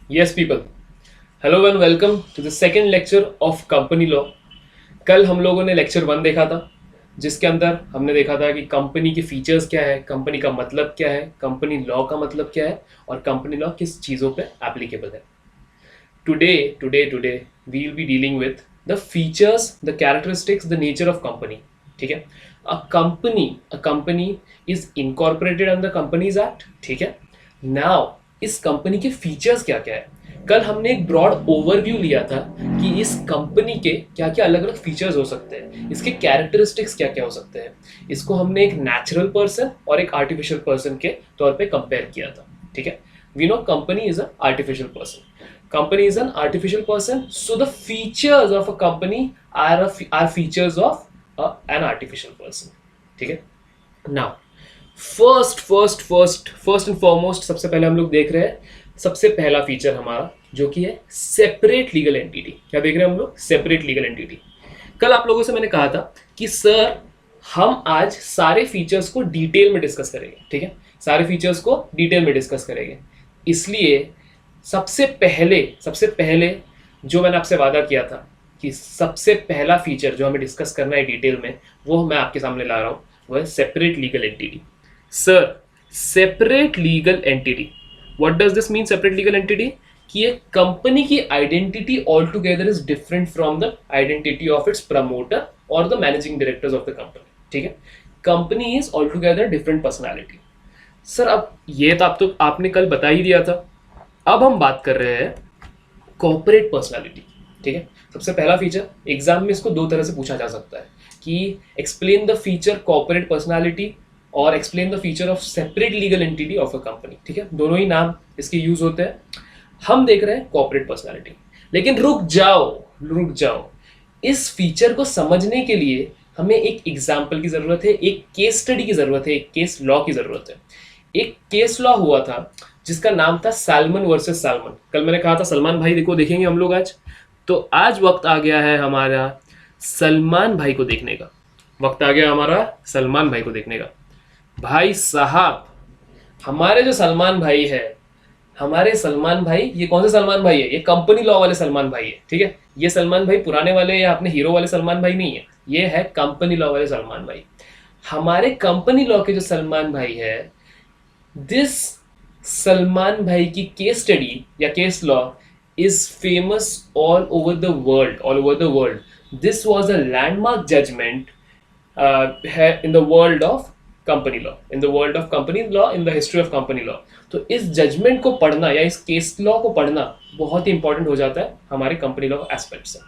Yes, people. Hello and welcome to the second lecture of company law. कल हम लोगों ने लेक्चर 1 देखा था, जिसके अंदर हमने देखा था कि कंपनी के फीचर्स क्या है, कंपनी का मतलब क्या है, कंपनी लॉ का मतलब क्या है और कंपनी लॉ किस चीज़ों पे एप्लीकेबल है. Today we will be dealing with the features, the characteristics, the nature of company. ठीक है. A company is incorporated under companies act. ठीक है. नाउ इस कंपनी के फीचर्स क्या क्या है. कल हमने एक ब्रॉड ओवरव्यू लिया था कि इस कंपनी के क्या क्या अलग अलग फीचर्स हो सकते हैं, इसके कैरेक्टरिस्टिक्स क्या क्या हो सकते हैं. इसको हमने एक नेचुरल पर्सन और एक आर्टिफिशियल पर्सन के तौर पे कंपेयर किया था. ठीक है. We know company is a artificial person. Company is an artificial person, so the features of a company are features of an artificial person. ठीक है. Now फर्स्ट एंड फॉरमोस्ट सबसे पहले हम लोग देख रहे हैं सबसे पहला फीचर हमारा, जो कि है सेपरेट लीगल एंटिटी. क्या देख रहे हैं हम लोग? Separate legal entity. कल आप लोगों से मैंने कहा था कि सर हम आज सारे फीचर्स को डिटेल में डिस्कस करेंगे. ठीक है. सारे फीचर्स को डिटेल में डिस्कस करेंगे. इसलिए सबसे पहले जो मैंने आपसे वादा किया था कि सबसे पहला फीचर जो हमें डिस्कस करना है डिटेल में, वो मैं आपके सामने ला रहा हूँ. वो है separate legal entity. Sir, separate legal entity, what does this mean? Separate legal entity कि एक कंपनी की identity all together is different from the identity of its promoter और the managing directors of the company. ठीक है. Company is all together different personality. Sir अब ये तो आपने कल बता ही दिया था. अब हम बात कर रहे हैं कॉर्पोरेट पर्सनालिटी. ठीक है. सबसे पहला फीचर, एग्जाम में इसको दो तरह से पूछा जा सकता है कि explain the feature corporate personality और explain the feature of separate legal entity of a company. ठीक है. दोनों ही नाम इसके यूज होते हैं. हम देख रहे हैं कॉर्पोरेट पर्सनालिटी. लेकिन रुक जाओ. इस फीचर को समझने के लिए हमें एक एग्जाम्पल की जरूरत है, एक केस स्टडी की जरूरत है, एक केस लॉ की जरूरत है. एक केस लॉ हुआ था जिसका नाम था सैलमन वर्सेस सैलमन. कल मैंने कहा था सलमान भाई देखो देखेंगे हम लोग आज. तो आज वक्त आ गया है हमारा सलमान भाई को देखने का. वक्त आ गया हमारा सलमान भाई को देखने का. भाई साहब, हमारे जो सलमान भाई है, हमारे सलमान भाई, ये कौन से सलमान भाई है? ये कंपनी लॉ वाले सलमान भाई है. ठीक है. ये सलमान भाई पुराने वाले या अपने हीरो वाले सलमान भाई नहीं है. ये है कंपनी लॉ वाले सलमान भाई. हमारे कंपनी लॉ के जो सलमान भाई है, दिस सलमान भाई की केस स्टडी या case law is famous all over the world. This was a landmark judgement in the world of company law, in the history of company law. तो इस judgement को पढ़ना या इस केस लॉ को पढ़ना बहुत ही इंपॉर्टेंट हो जाता है हमारे कंपनी लॉ एस्पेक्ट से.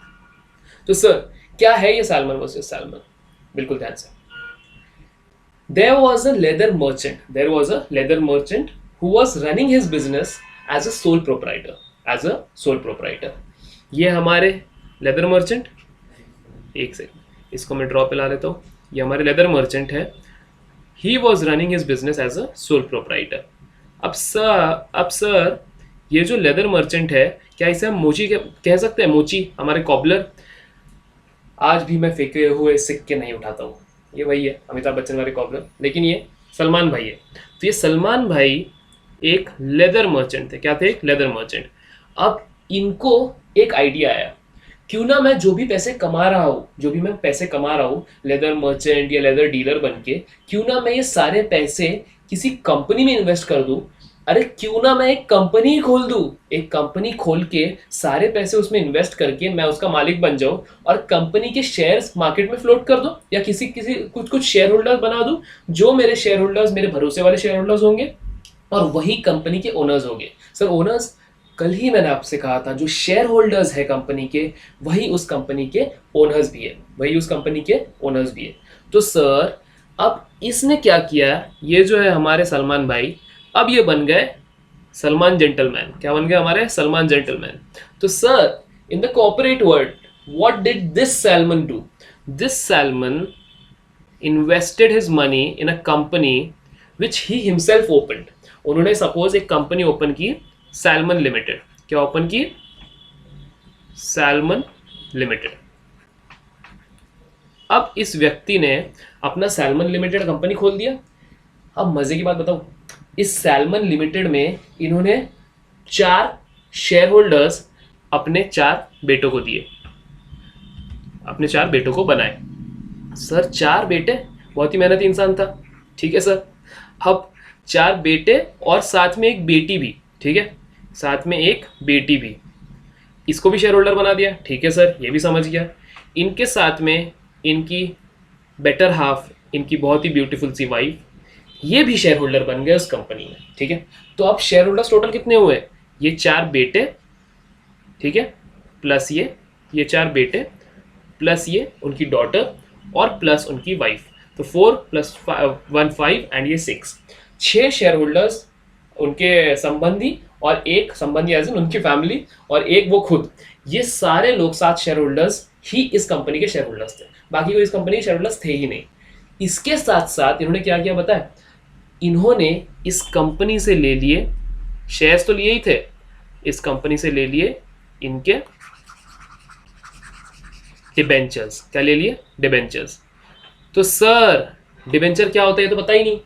तो सर क्या है ये सैलमन वर्सेस सैलमन? बिल्कुल ध्यान से. There was a leather merchant who was running his business as a sole proprietor. ये हमारे लेदर मर्चेंट, एक सेकंड इसको मैं ड्रॉ पे ला लेता हूँ. ये हमारे लेदर मर्चेंट है. He was running his business as a sole proprietor. अब सर ये जो लेदर मर्चेंट है, क्या इसे हम मोची कह सकते हैं? मोची, हमारे कॉबलर. आज भी मैं फेंके हुए सिक्के नहीं उठाता हूँ. ये वही है अमिताभ बच्चन वाले कॉबलर, लेकिन ये सलमान भाई है. तो ये सलमान भाई एक लेदर मर्चेंट थे. क्या थे? एक लेदर मर्चेंट. अब इनको एक आइडिया आया, क्यों ना मैं जो भी पैसे कमा रहा हूँ लेदर मर्चेंट या लेदर डीलर बन के, क्यों ना मैं ये सारे पैसे किसी कंपनी में इन्वेस्ट कर दूं. अरे क्यों ना मैं एक कंपनी खोल दूं, एक कंपनी खोल के सारे पैसे उसमें इन्वेस्ट करके मैं उसका मालिक बन जाऊं और कंपनी के शेयर्स मार्केट में फ्लोट कर दूं या किसी कुछ शेयर होल्डर्स बना दूं, जो मेरे शेयर होल्डर्स मेरे भरोसे वाले शेयर होल्डर्स होंगे और वही कंपनी के ओनर्स होंगे. सर ओनर्स, कल ही मैंने आपसे कहा था जो शेयर होल्डर्स है कंपनी के, वही उस कंपनी के ओनर्स भी है. तो सर अब इसने क्या किया, ये जो है हमारे सलमान भाई, अब ये बन गए सलमान जेंटलमैन. क्या बन गए? हमारे सलमान जेंटलमैन. तो sir in the corporate world what did this salmon do? This salmon invested his money in a company which he himself opened. उन्होंने सपोज एक कंपनी ओपन की, सैलमन लिमिटेड. क्या ओपन की? Salmon limited. अब इस व्यक्ति ने अपना सैलमन लिमिटेड कंपनी खोल दिया. अब मजे की बात बताऊं, इस सैल्मन लिमिटेड में इन्होंने 4 शेयर होल्डर्स अपने 4 बेटों को दिए, अपने 4 बेटों को बनाए। सर 4 बेटे, बहुत ही मेहनती इंसान था, ठीक है सर। अब 4 बेटे और साथ में एक बेटी भी, ठीक है, साथ में एक बेटी भी, इसको भी शेयर होल्डर बना दिया, ठीक है सर, ये भी समझ गया। इनके साथ में इनकी बेटर हाफ, इनकी बहुत ही ब्यूटीफुल सी वाइफ, ये भी शेयर होल्डर बन गए उस कंपनी में, ठीक है। तो अब शेयर होल्डर्स टोटल कितने हुए? ये 4 बेटे, ठीक है, प्लस ये 4 बेटे, प्लस ये उनकी डॉटर, और प्लस उनकी वाइफ। तो 4 + 1 5 एंड ये 6, 6 शेयर होल्डर्स उनके संबंधी, और एक संबंधी एज इन उनकी फैमिली, और एक वो खुद। ये सारे लोग 7 शेयर होल्डर्स ही इस कंपनी के शेयर होल्डर्स थे, बाकी कोई इस कंपनी के शेयर होल्डर्स थे ही नहीं। इसके साथ साथ इन्होंने क्या किया पता है? इन्होंने इस कंपनी से ले लिए शेयर्स, तो लिए ही थे, इस कंपनी से ले लिए इनके डिबेंचर्स। क्या ले लिए? डिबेंचर्स। तो सर डिबेंचर क्या होता है ये तो पता ही नहीं,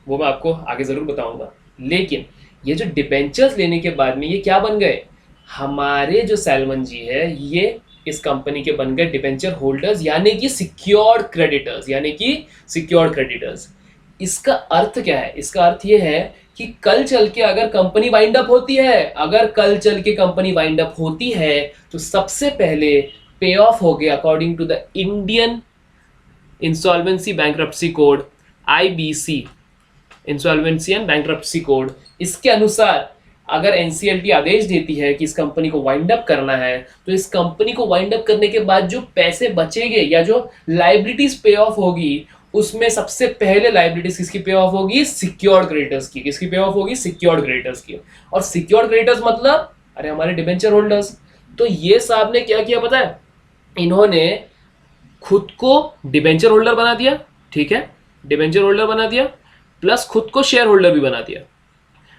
वो मैं आपको आगे जरूर बताऊंगा। लेकिन ये जो डिबेंचर्स लेने के बाद में ये क्या बन गए? हमारे जो सैल्मन जी है ये इस कंपनी के बन गए डिबेंचर होल्डर्स, यानी कि सिक्योर्ड क्रेडिटर्स, यानी कि सिक्योर्ड क्रेडिटर्स। इसका अर्थ क्या है? इसका अर्थ ये है कि कल चल के अगर कंपनी वाइंड अप होती है, अगर कल चल के कंपनी वाइंड अप होती है, तो सबसे पहले पे ऑफ हो गया according to the Indian insolvency bankruptcy code, IBC, insolvency and bankruptcy code. इसके अनुसार अगर एनसीएलटी आदेश देती है कि इस कंपनी को वाइंड अप करना है, तो इस कंपनी को वाइंड अप करने के बाद जो पैसे बचेंगे या जो लाइबिलिटीज पे ऑफ होगी, उसमें सबसे पहले लाइबिलिटीज किसकी पे ऑफ होगी? सिक्योर्ड क्रेडिटर्स की। किसकी पे ऑफ होगी? सिक्योर्ड क्रेडिटर्स की। और सिक्योर्ड क्रेडिटर्स मतलब अरे हमारे डिबेंचर होल्डर्स। तो ये साहब ने क्या किया पता है? इन्होंने खुद को डिबेंचर होल्डर बना दिया, ठीक है, डिबेंचर होल्डर बना दिया, प्लस खुद को शेयर होल्डर भी बना दिया।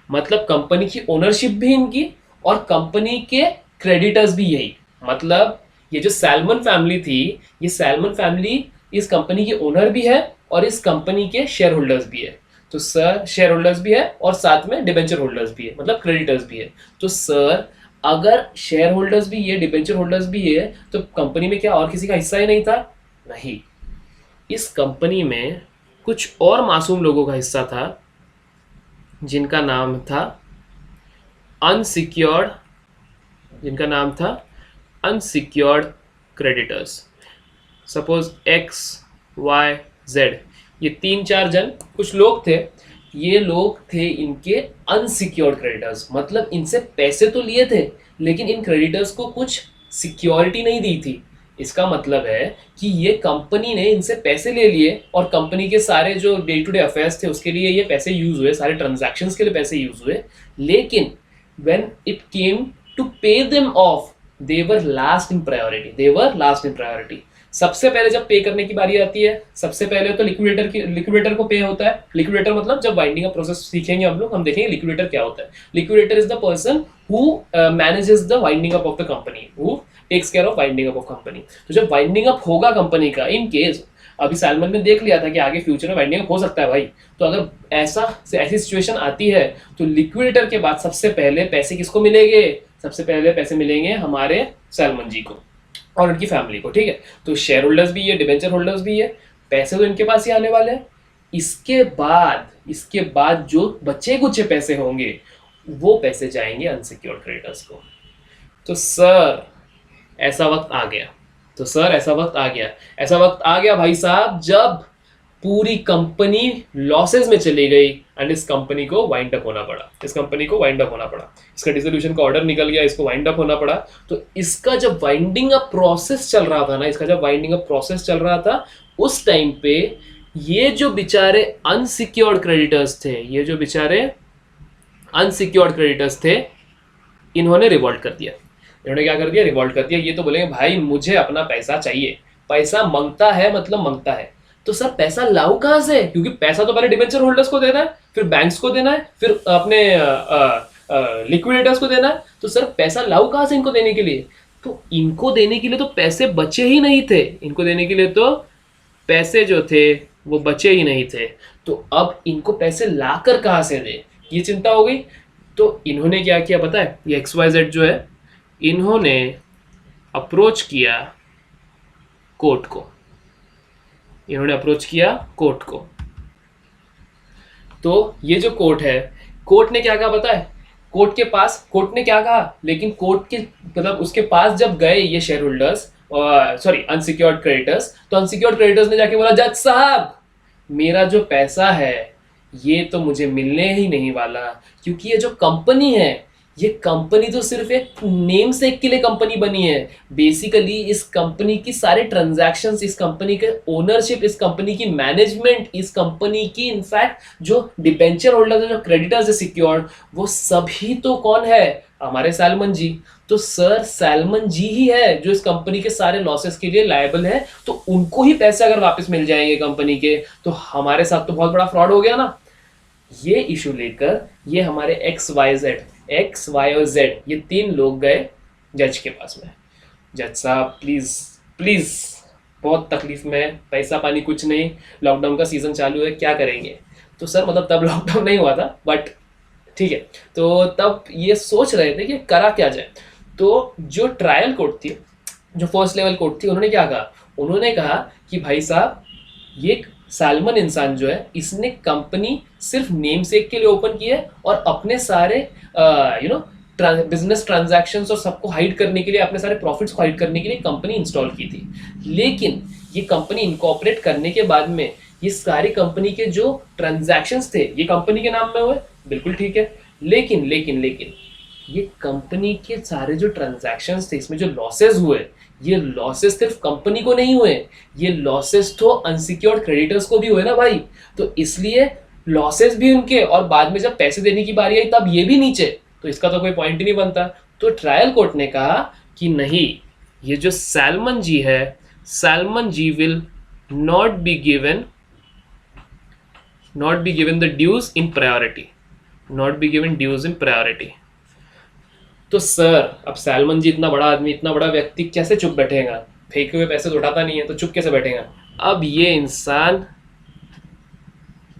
मतलब कंपनी की ओनरशिप भी इनकी और कंपनी के क्रेडिटर्स भी यही। मतलब ये जो सैल्मन फैमिली थी, ये सैल्मन फैमिली इस कंपनी की ओनर भी है और इस कंपनी के शेयर होल्डर्स भी है। तो सर शेयर होल्डर्स भी है और साथ में डिबेंचर होल्डर्स भी है, मतलब क्रेडिटर्स भी है। तो सर अगर शेयर होल्डर्स भी है, डिबेंचर होल्डर्स भी है, तो कंपनी में क्या और किसी का हिस्सा ही नहीं था? नहीं, इस कंपनी में कुछ और मासूम लोगों का हिस्सा था, जिनका नाम था अनसिक्योर्ड, जिनका नाम था unsecured creditors. Suppose X, Y, Z, ये 3-4 जन कुछ लोग थे, ये लोग थे इनके अनसिक्योर्ड क्रेडिटर्स। मतलब इनसे पैसे तो लिए थे, लेकिन इन क्रेडिटर्स को कुछ सिक्योरिटी नहीं दी थी। इसका मतलब है कि ये कंपनी ने इनसे पैसे ले लिए और कंपनी के सारे जो डे टू डे अफेयर्स थे उसके लिए ये पैसे यूज हुए, सारे ट्रांजैक्शंस के लिए पैसे यूज हुए। लेकिन when it came to pay them off, they were last in priority, they were last in priority. सबसे पहले जब पे करने की बारी आती है, सबसे पहले तो लिक्विडेटर को पे होता है। लिक्विडेटर मतलब जब वाइंडिंग अप प्रोसेस सीखेंगे हम लोग, हम देखेंगे लिक्विडेटर क्या होता है। Liquidator is the person who manages the winding up of the company, who takes care of winding up of company. तो जब वाइंडिंग अप होगा कंपनी का, इन केस अभी सैल्मन ने देख लिया था कि आगे फ्यूचर में वाइंडिंग अप हो सकता है भाई, तो अगर ऐसी सिचुएशन आती है तो लिक्विडेटर के बाद सबसे पहले पैसे किसको मिलेंगे? सबसे पहले पैसे मिलेंगे हमारे सैल्मन जी को और उनकी फैमिली को, ठीक है। तो शेयर होल्डर्स भी है, डिबेंचर होल्डर्स भी है, पैसे तो इनके पास ही आने वाले हैं। इसके बाद जो बचे कुछ पैसे होंगे वो पैसे जाएंगे अनसिक्योर्ड क्रेडिटर्स को। तो सर ऐसा वक्त आ गया, ऐसा वक्त आ गया भाई साहब, जब पूरी कंपनी लॉसेस में चली गई एंड इस कंपनी को वाइंड अप होना पड़ा, इसका डिसोल्यूशन का ऑर्डर निकल गया, इसको वाइंड अप होना पड़ा। तो इसका जब वाइंडिंग अप प्रोसेस चल रहा था उस टाइम पे ये जो बेचारे अनसिक्योर्ड क्रेडिटर्स थे, इन्होंने रिवॉल्ट कर दिया। इन्होंने क्या कर दिया? रिवॉल्ट कर दिया। ये तो बोलेंगे भाई मुझे अपना पैसा चाहिए, पैसा मांगता है मतलब मांगता है। तो सर पैसा लाऊं कहां से? क्योंकि पैसा तो पहले डिबेंचर होल्डर्स को देना है, फिर बैंक्स को देना है, फिर अपने लिक्विडेटर्स को देना है। तो सर पैसा लाऊं कहां से इनको देने के लिए? तो इनको देने के लिए तो पैसे बचे ही नहीं थे, इनको देने के लिए तो पैसे जो थे वो बचे ही नहीं थे। तो अब इनको पैसे लाकर कहां से दे? ये चिंता हो गई। तो इन्होंने क्या किया पता है, ये XYZ जो है, इन्होंने अप्रोच किया कोर्ट को, इन्होंने अप्रोच किया कोर्ट को। तो ये जो कोर्ट है, कोर्ट ने क्या कहा पता है, कोर्ट ने क्या कहा, लेकिन कोर्ट के मतलब उसके पास जब गए ये share holders, sorry unsecured creditors, तो अनसिक्योर्ड क्रेडिटर्स ने जाके बोला जज साहब मेरा जो पैसा है ये तो मुझे मिलने ही नहीं वाला, क्योंकि ये जो कंपनी है, ये कंपनी तो सिर्फ एक नेम सेक के लिए कंपनी बनी है। बेसिकली इस कंपनी की सारे ट्रांजैक्शंस, इस कंपनी के ओनरशिप, इस कंपनी की मैनेजमेंट, इस कंपनी की इनफैक्ट जो डिबेंचर होल्डर्स है, जो क्रेडिटर्स है सिक्योर्ड, वो सभी तो कौन है, हमारे सैलमन जी। तो सर सैलमन जी ही है जो इस कंपनी के सारे लॉसेस के लिए लायबल है, तो उनको ही पैसे अगर वापस मिल जाएंगे कंपनी के, तो हमारे साथ तो बहुत बड़ा फ्रॉड हो गया ना। ये इशू लेकर ये हमारे एक्स वाई और जेड ये 3 लोग गए जज के पास में, जज साहब प्लीज प्लीज बहुत तकलीफ में, पैसा पानी कुछ नहीं, लॉकडाउन का सीजन चालू है, क्या करेंगे। तो सर मतलब तब लॉकडाउन नहीं हुआ था, बट ठीक है, तो तब ये सोच रहे थे कि करा क्या जाए। तो जो ट्रायल कोर्ट थी, जो फर्स्ट लेवल कोर्ट थी, उन्होंने क्या कहा, उन्होंने कहा कि भाई साहब ये सैलमन इंसान जो है, इसने कंपनी सिर्फ नेम सेक के लिए ओपन की है और अपने सारे बिजनेस ट्रांजैक्शंस और सबको हाइड करने के लिए, अपने सारे प्रॉफिट्स को हाइड करने के लिए कंपनी इंस्टॉल की थी। लेकिन ये कंपनी इनकॉर्पोरेट करने के बाद में ये सारी कंपनी के जो ट्रांजैक्शंस थे ये कंपनी के नाम में हुए, बिल्कुल ठीक है। लेकिन लेकिन लेकिन ये कंपनी के सारे जो ट्रांजैक्शंस थे, इसमें जो लॉसेस हुए, ये लॉसेस सिर्फ कंपनी को नहीं हुए, ये लॉसेस तो अनसिक्योर्ड क्रेडिटर्स को भी हुए ना भाई। तो इसलिए लॉसेस भी उनके, और बाद में जब पैसे देने की बारी आई तब ये भी नीचे, तो इसका तो कोई पॉइंट ही नहीं बनता। तो ट्रायल कोर्ट ने कहा कि नहीं, ये जो सैलमन जी है, Salomon ji will not be given the dues in priority, not be given dues in priority. तो सर अब सैलमन जी इतना बड़ा आदमी, इतना बड़ा व्यक्ति कैसे चुप बैठेगा, फेंके हुए पैसे तो उठाता नहीं है, तो चुप कैसे बैठेगा। अब ये इंसान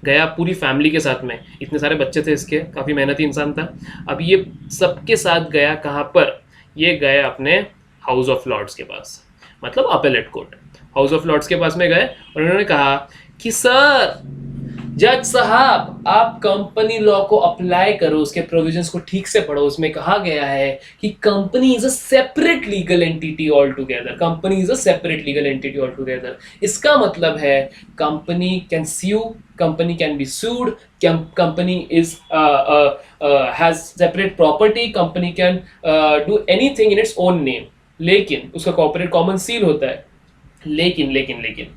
गया पूरी फैमिली के साथ में, इतने सारे बच्चे थे इसके, काफ़ी मेहनती इंसान था। अब ये सबके साथ गया कहाँ पर, ये गया अपने हाउस ऑफ लॉर्ड्स के पास, मतलब appellate court, House of Lords के पास में गए और उन्होंने कहा कि सर जज साहब आप कंपनी लॉ को अप्लाई करो, उसके प्रोविजंस को ठीक से पढ़ो। उसमें कहा गया है कि company is a separate legal entity altogether, company is a separate legal entity altogether. इसका मतलब है company can sue, company can be sued, company is has separate property, company can do anything in its own name, लेकिन उसका corporate common seal होता है। लेकिन लेकिन लेकिन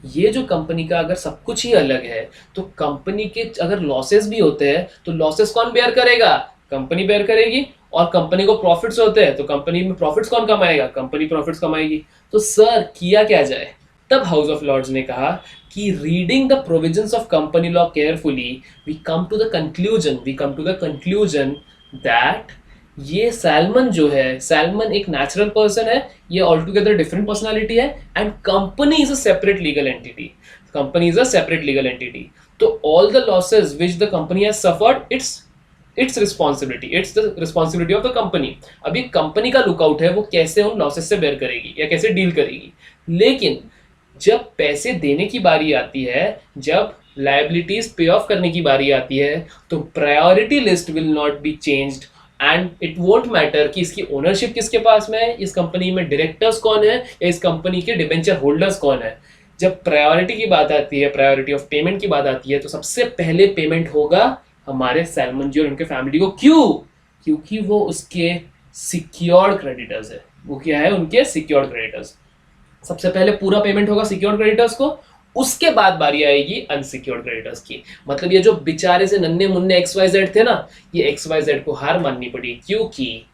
ये जो कंपनी का अगर सब कुछ ही अलग है, तो कंपनी के अगर लॉसेस भी होते हैं तो लॉसेस कौन बेयर करेगा, कंपनी बेयर करेगी। और कंपनी को प्रॉफिट्स होते हैं तो कंपनी में प्रॉफिट्स कौन कमाएगा, कंपनी प्रॉफिट्स कमाएगी। तो सर किया क्या जाए। तब हाउस ऑफ लॉर्ड्स ने कहा कि reading the provisions of company law carefully we come to the conclusion that ये सैलमन जो है, सैलमन एक नेचुरल पर्सन है, ये ऑल टुगेदर डिफरेंट पर्सनालिटी है, and company is a separate legal entity, company is a separate legal entity. तो all the losses which the company has suffered, its responsibility of the company. अभी company का lookout है वो कैसे उन losses से bear करेगी या कैसे डील करेगी। लेकिन जब पैसे देने की बारी आती है, जब लायबिलिटीज पे ऑफ करने की बारी आती है, तो priority list will not be changed and it won't matter कि इसकी ओनरशिप किसके पास में है, इस कंपनी में डायरेक्टर्स कौन है या इस कंपनी के डिबेंचर होल्डर्स कौन है। जब प्रायोरिटी की बात आती है, प्रायोरिटी ऑफ पेमेंट की बात आती है, तो सबसे पहले पेमेंट होगा हमारे सैलमन जी और उनके फैमिली को। क्यों? क्योंकि वो उसके सिक्योर्ड क्रेडिटर्स है। वो क्या है? उनके सिक्योर्ड क्रेडिटर्स। सबसे पहले पूरा पेमेंट होगा सिक्योर्ड क्रेडिटर्स को, उसके बाद बारी आएगी अनसिक्योर्ड क्रेडिटर्स की। मतलब ये जो बेचारे से नन्हे मुन्ने XYZ थे ना, ये XYZ को हार माननी पड़ी, क्योंकि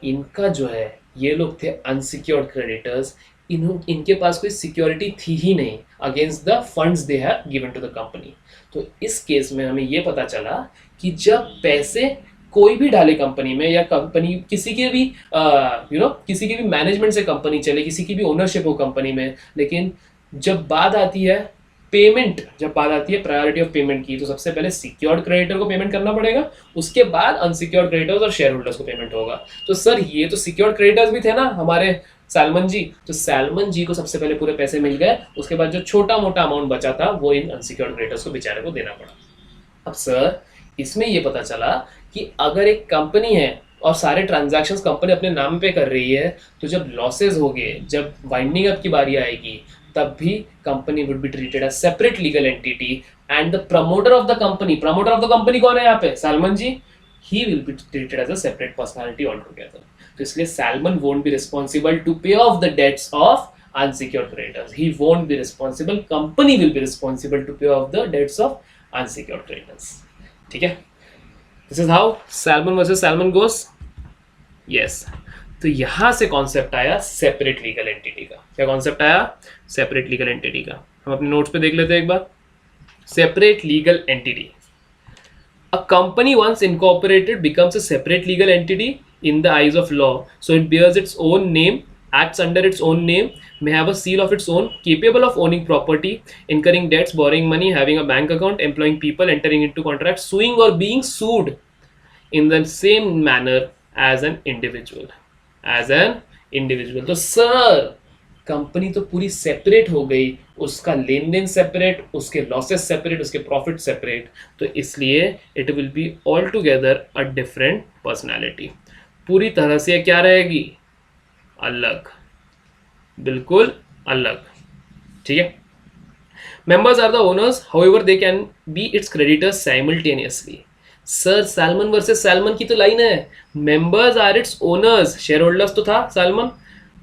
इनका जो है, ये लोग थे अनसिक्योर्ड क्रेडिटर्स, इनके पास कोई सिक्योरिटी थी ही नहीं against the funds they have given to the company. तो इस केस में हमें ये पता चला कि जब पैसे कोई भी डाले कंपनी में, या कंपनी किसी के भी किसी की भी मैनेजमेंट से कंपनी चले, किसी की भी ओनरशिप हो कंपनी में, लेकिन जब बात आती है पेमेंट जब बात आती है प्रायोरिटी ऑफ पेमेंट की, तो सबसे पहले सिक्योर्ड क्रेडिटर को पेमेंट करना पड़ेगा, उसके बाद अनसिक्योर्ड क्रेडिटर्स और शेयर होल्डर्स को पेमेंट होगा। तो सर ये तो सिक्योर्ड क्रेडिटर्स भी थे ना हमारे सैलमन जी, तो सैलमन जी को सबसे पहले पूरे पैसे मिल गए, उसके बाद जो छोटा मोटा अमाउंट बचा था वो इन अनसिक्योर्ड क्रेडिटर्स को बेचारे को देना पड़ा। अब सर इसमें ये पता चला कि अगर एक कंपनी है और सारे ट्रांजैक्शंस कंपनी अपने नाम पे कर रही है, तो जब लॉसेज होंगे, जब वाइंडिंग अप की बारी आएगी, तब भी company would be treated as separate legal entity and the promoter of the company कौन है यहाँ पे? Salomon ji. He will be treated as a separate personality all together. तो इसलिए Salomon won't be responsible to pay off the debts of unsecured creditors. He won't be responsible. Company will be responsible to pay off the debts of unsecured creditors. ठीक है? This is how Salmon versus Salmon goes. Yes. तो यहां से concept आया separate legal entity का। क्या concept आया? Separate legal entity का। हम अपने नोट्स पे देख लेते हैं एक बार। Separate legal entity. A company once incorporated becomes a separate legal entity in the eyes of law. So it bears its own name, acts under its own name, may have a seal of its own, capable of owning property, incurring debts, borrowing money, having a bank account, employing people, entering into contracts, suing or being sued in the same manner as an individual. तो sir company तो पूरी separate हो गई, उसका लेन then separate, उसके losses separate, उसके profit separate, तो इसलिए it will be all together a different personality. पूरी तरह से क्या रहेगी? अलग, बिल्कुल अलग। ठीक है। Members are the owners, however they can be its creditors simultaneously. Sir Salomon versus Salomon की तो लाइन है, members are its owners, shareholders तो था Salomon,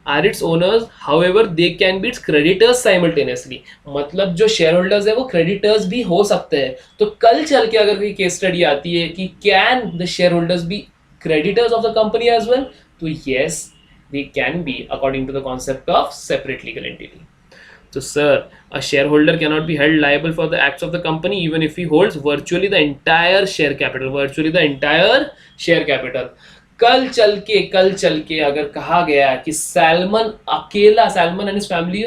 are its owners, however they can be its creditors simultaneously. मतलब जो share holders है वो creditors भी हो सकते हैं। तो कल चल के अगर कोई केस स्टडी आती है कि can the shareholders be creditors of the company as well, तो yes they can be according to the concept of separate legal entity. So sir, a shareholder cannot be held liable for the acts of the company even if he holds virtually the entire share capital. कल चल के अगर कहा गया कि salmon and his family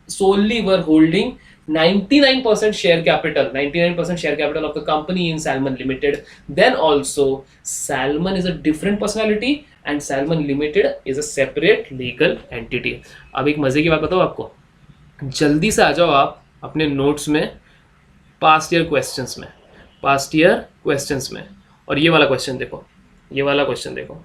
solely were holding 99% share capital of the company in Salmon Limited, then also Salmon is a different personality and Salmon Limited is a separate legal entity. अब एक मजे की बात बताओ आपको, जल्दी से आ जाओ आप अपने नोट्स में पास्ट ईयर क्वेश्चंस में, और ये वाला क्वेश्चन देखो।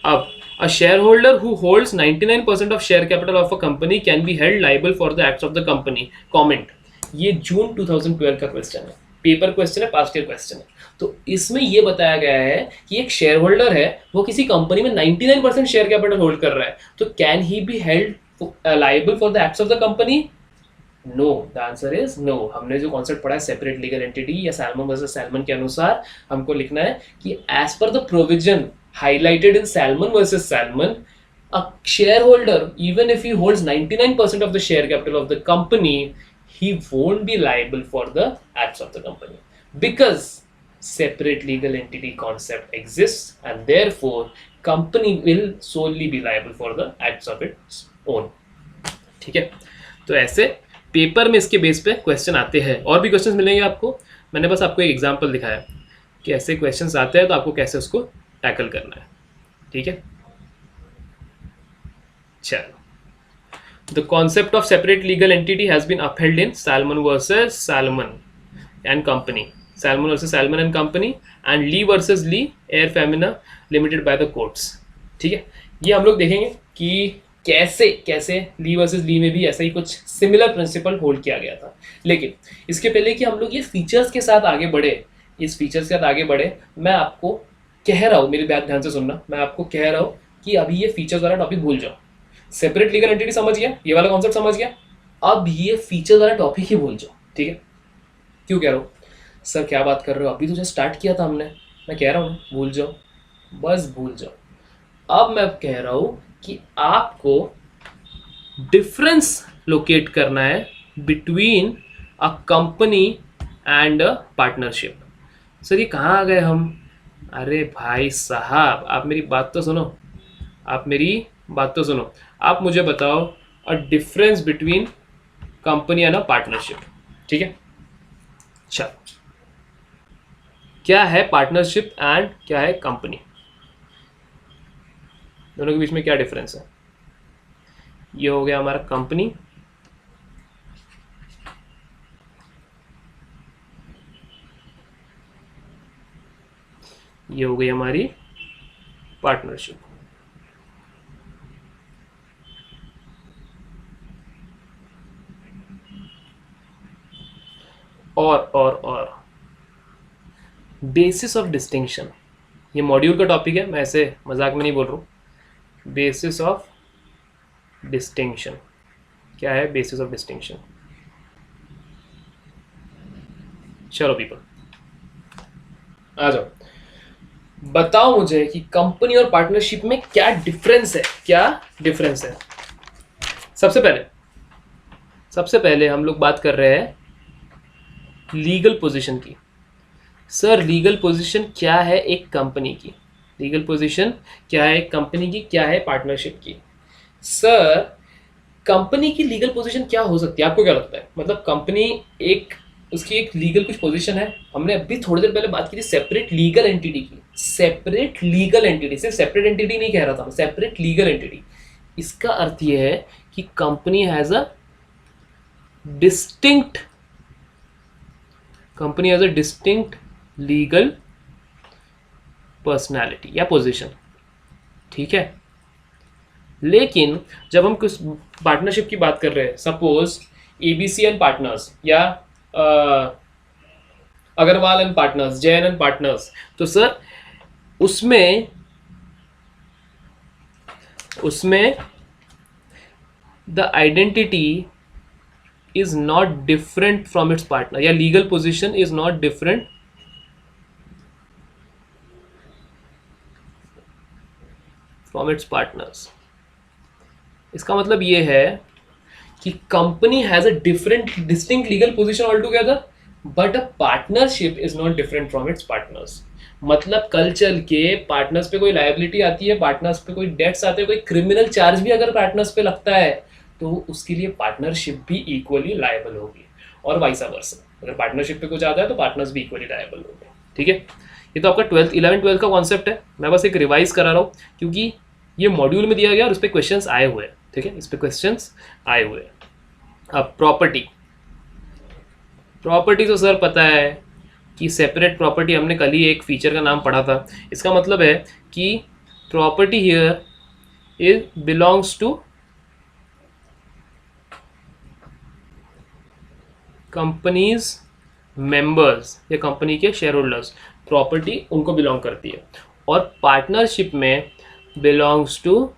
अब a shareholder who holds 99% of share capital of a company can be held liable for the acts of the company. Comment. ये जून 2012 का क्वेश्चन है, पेपर क्वेश्चन है, पास्ट ईयर क्वेश्चन है। तो इसमें ये बताया गया है कि एक शेयर होल्डर है, वो किसी कंपनी में 99% शेयर कैपिटल होल्ड कर रहा है, तो can he be held liable for the acts of the company? No, the answer is no. हमने जो कॉन्सेप्ट पढ़ा है सेपरेट लीगल एंटिटी या सैलमन वर्सेस सैलमन के अनुसार, हमको लिखना है कि as per the provision highlighted in Salmon versus Salmon, a shareholder, even if he holds 99% of the share capital of the company, he won't be liable for the acts of the company because separate legal entity concept exists and therefore company will solely be liable for the acts of its own. ठीक है, तो ऐसे paper में इसके base पे question आते हैं, और भी क्वेश्चंस मिलेंगे आपको। मैंने बस आपको एक एग्जांपल दिखाया कि ऐसे क्वेश्चंस आते हैं तो आपको कैसे उसको टैकल करना है। ठीक है, चलो। The concept of separate legal entity has been upheld in Salmon versus Salmon and company and Lee versus Lee air farming limited by the courts. ठीक है, ये हम लोग देखेंगे कि कैसे ली वर्सेस ली में भी ऐसा ही कुछ सिमिलर प्रिंसिपल होल्ड किया गया था। लेकिन इसके पहले कि हम लोग ये फीचर्स के साथ आगे बढ़े, मैं आपको कह रहा हूँ, मेरी बात ध्यान से सुनना, मैं आपको कह रहा हूँ कि अभी ये फीचर्स वाला टॉपिक भूल जाओ। सेपरेट लीगल एंटिटी समझ गया, ये वाला कॉन्सेप्ट समझ गया, अब ये फीचर्स वाला टॉपिक ही भूल जाओ। ठीक है, क्यों कह रहा हूँ? सर क्या बात कर रहे हो, अभी तो जस्ट स्टार्ट किया था हमने। मैं कह रहा हूँ भूल जाओ, बस भूल जाओ। अब मैं कह रहा हूँ कि आपको डिफरेंस लोकेट करना है between a company and a partnership. Sir ये कहाँ आ गए हम? अरे भाई साहब, आप मेरी बात तो सुनो। आप मुझे बताओ a difference between company and a partnership. ठीक है, चलो क्या है पार्टनरशिप एंड क्या है कंपनी, दोनों के बीच में क्या डिफरेंस है। ये हो गया हमारा कंपनी, ये हो गई हमारी पार्टनरशिप। और बेसिस ऑफ डिस्टिंक्शन, ये मॉड्यूल का टॉपिक है, मैं ऐसे मजाक में नहीं बोल रहा हूँ। बेसिस ऑफ डिस्टिंक्शन, क्या है बेसिस ऑफ डिस्टिंक्शन। चलो पीपल आ जाओ, बताओ मुझे कि कंपनी और पार्टनरशिप में क्या डिफरेंस है, क्या डिफरेंस है। सबसे पहले हम लोग बात कर रहे हैं लीगल पोजीशन की। सर लीगल पोजीशन क्या है एक कंपनी की, लीगल पोजीशन क्या है एक कंपनी की, क्या है पार्टनरशिप की। सर कंपनी की लीगल पोजीशन क्या हो सकती है, आपको क्या लगता है। मतलब कंपनी एक, उसकी एक लीगल कुछ पोजीशन है। हमने अभी थोड़ी देर पहले बात की थी सेपरेट लीगल एंटिटी की, सेपरेट लीगल एंटिटी, सिर्फ सेपरेट एंटिटी नहीं कह रहा था, सेपरेट लीगल एंटिटी। इसका अर्थ यह है कि company has a distinct, company has a distinct legal personality या पोजीशन। ठीक है, लेकिन जब हम कुछ पार्टनरशिप की बात कर रहे हैं, सपोज एबीसी एंड पार्टनर्स या Agarwal and partners, Jain and partners, तो सर उसमें the identity is not different from its partner, या legal position is not different from its partners. इसका मतलब ये है कि company has a different distinct legal position all together, but a partnership is not different from its partners. मतलब कल चल के पार्टनर्स पे कोई लायबिलिटी आती है, पार्टनर्स पे कोई डेट्स आते हैं, कोई क्रिमिनल चार्ज भी अगर पार्टनर्स पे लगता है, तो उसके लिए पार्टनरशिप भी इक्वली लायबल होगी, और वाइसा वर्सा। अगर पार्टनरशिप पे कुछ आता है तो पार्टनर्स भी इक्वली लायबल होंगे। ठीक है, ये तो आपका 11th-12th का कॉन्सेप्ट है, मैं बस एक रिवाइज करा रहा हूँ क्योंकि ये मॉड्यूल में दिया गया और उस पर क्वेश्चंस आए हुए हैं। ठीक है, इस पे क्वेश्चंस आए हुए हैं। अब प्रॉपर्टी तो सर पता है कि सेपरेट प्रॉपर्टी, हमने कल ही एक फीचर का नाम पढ़ा था। इसका मतलब है कि property here is belongs to company's members या कंपनी के शेयर होल्डर्स, प्रॉपर्टी उनको बिलोंग करती है। और पार्टनरशिप में बिलोंग्स टू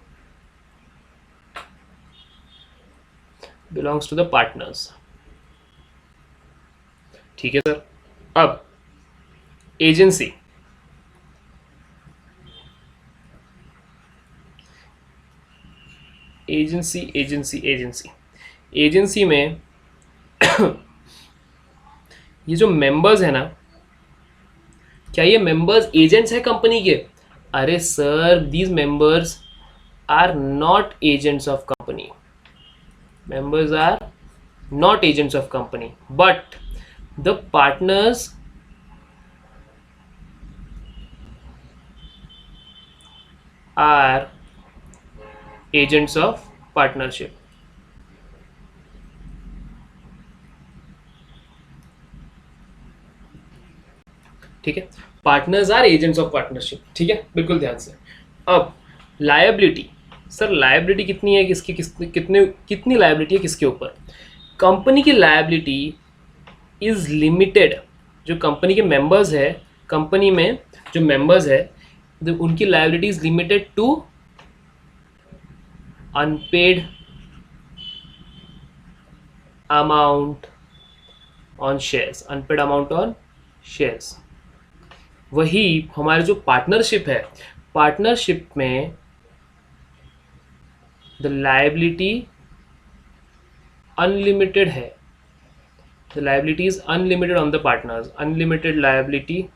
द पार्टनर्स। ठीक है सर। अब एजेंसी, एजेंसी में ये जो मेंबर्स है ना, क्या ये मेंबर्स एजेंट्स है कंपनी के। अरे sir these members are not agents of company, members are not agents of company, but the partners are agents of partnership. ठीक है, partners are agents of partnership. ठीक है, बिल्कुल ध्यान से। अब लायबिलिटी, सर लायबिलिटी कितनी है, कितनी लायबिलिटी है किसके ऊपर। कंपनी की लायबिलिटी इज लिमिटेड, जो कंपनी के मेंबर्स है, कंपनी में जो मेंबर्स है उनकी liability is limited to unpaid amount on shares, unpaid amount on shares. वही हमारे जो पार्टनरशिप है, पार्टनरशिप में द लायबिलिटी अनलिमिटेड है, the liability is unlimited on the partners, unlimited liability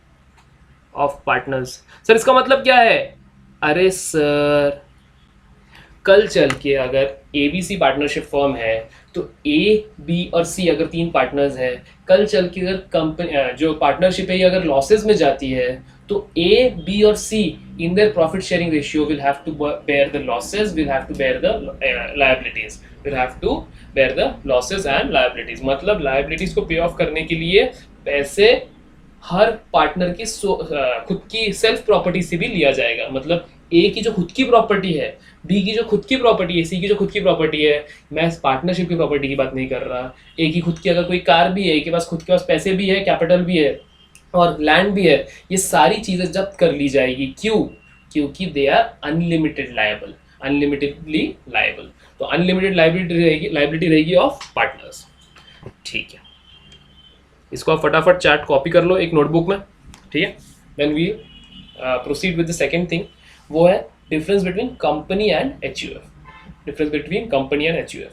of partners. Sir इसका मतलब क्या है। अरे सर कल चल के अगर ABC पार्टनरशिप फर्म है तो A, B और C अगर तीन पार्टनर्स हैं, कल चल के अगर कंपनी जो पार्टनरशिप है ये अगर लॉसेस में जाती है तो A, B और C in their profit sharing ratio will have to bear the losses, will have to bear the liabilities, will have to bear the losses and liabilities. मतलब liabilities को पे ऑफ करने के लिए पैसे हर पार्टनर की खुद की सेल्फ प्रॉपर्टी से भी लिया जाएगा. मतलब ए की जो खुद की प्रॉपर्टी है, बी की जो खुद की प्रॉपर्टी है, सी की जो खुद की प्रॉपर्टी है, मैं पार्टनरशिप की प्रॉपर्टी की बात नहीं कर रहा. ए की खुद की अगर कोई कार भी है, ए के पास खुद के पास पैसे भी है, कैपिटल भी है और लैंड भी है, ये सारी चीजें जब्त कर ली जाएगी. क्यों? क्योंकि they are unlimited liable, unlimitedly liable. तो अनलिमिटेड लाइबिलिटी रहेगी ऑफ पार्टनर्स. ठीक है, इसको आप फटाफट चार्ट कॉपी कर लो एक नोटबुक में. ठीक है, then we proceed with the second thing. वो है difference between company and HUF. Difference between company and HUF.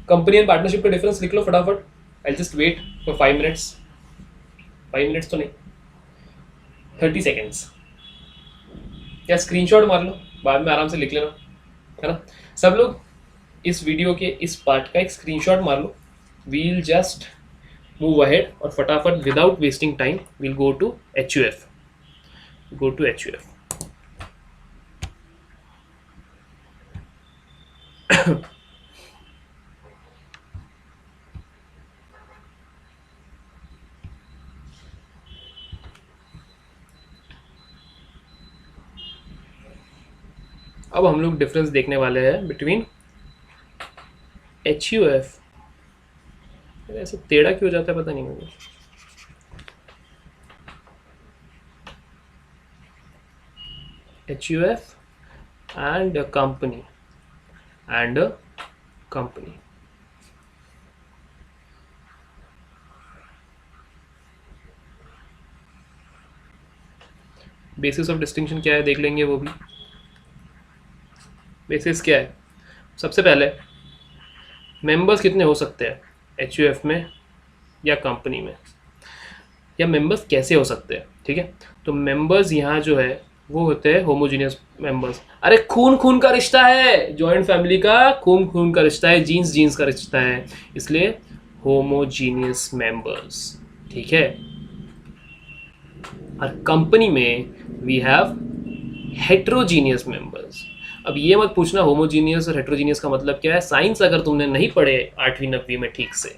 Company and partnership का डिफरेंस लिख लो फटाफट. I just wait for 5 minutes. 5 minutes तो नहीं, 30 सेकेंड्स. या स्क्रीनशॉट मार लो, बाद में आराम से लिख लेना, है ना. सब लोग इस वीडियो के इस पार्ट का एक स्क्रीनशॉट मार लो. वील जस्ट मूव अहेड और फटाफट without wasting time we'll go to HUF. Go to HUF. अब हम लोग डिफरेंस देखने वाले हैं बिटवीन HUF. ऐसे टेढ़ा क्यों जाता है पता नहीं मुझे. HUF and a company and a company. Basis of distinction क्या है देख लेंगे वो भी. बेसिस क्या है? सबसे पहले मेंबर्स कितने हो सकते हैं HUF में या कंपनी में, या मेंबर्स कैसे हो सकते हैं. ठीक है, तो मेंबर्स यहाँ जो है वो होते हैं होमोजीनियस मेंबर्स. अरे खून खून का रिश्ता है, जॉइंट फैमिली का खून खून का रिश्ता है, जीन्स जीन्स का रिश्ता है, इसलिए होमोजीनियस मेंबर्स. ठीक है. और कंपनी में वी हैव हेट्रोजीनियस मेंबर्स. अब ये मत पूछना होमोजीनियस और हेट्रोजीनियस का मतलब क्या है. साइंस अगर तुमने नहीं पढ़े 8वीं 9वीं में ठीक से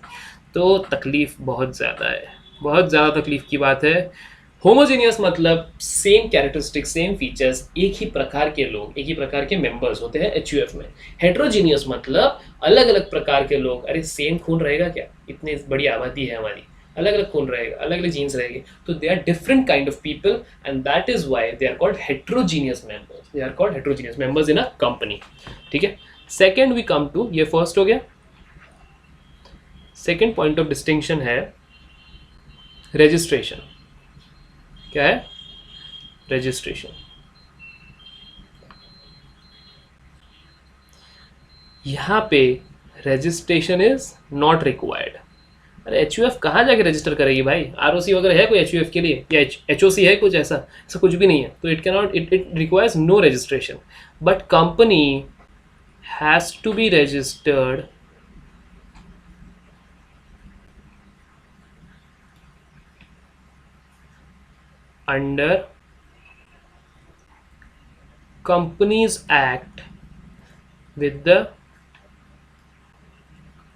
तो तकलीफ बहुत ज़्यादा है, बहुत ज़्यादा तकलीफ की बात है. होमोजीनियस मतलब सेम कैरेक्टरिस्टिक, सेम फीचर्स, एक ही प्रकार के लोग, एक ही प्रकार के मेंबर्स होते हैं HUF में. हेट्रोजीनियस मतलब अलग अलग प्रकार के लोग. अरे सेम खून रहेगा क्या, इतनी बड़ी आबादी है हमारी, अलग अलग खून रहेगा, अलग अलग जीन्स रहेंगे, तो they are different kind of people and that is why they are called heterogeneous members. They are called heterogeneous members in a company. ठीक है. सेकेंड वी कम टू, ये फर्स्ट हो गया. सेकेंड पॉइंट ऑफ डिस्टिंक्शन है registration. क्या है? Registration. यहां पे रजिस्ट्रेशन इज नॉट रिक्वायर्ड. अरे HUF कहाँ जाके रजिस्टर करेगी भाई? ROC वगैरह है कोई HUF के लिए, या HOC है कुछ ऐसा? ऐसा कुछ भी नहीं है. तो it cannot, it requires no registration. But company has to be registered under Companies Act with the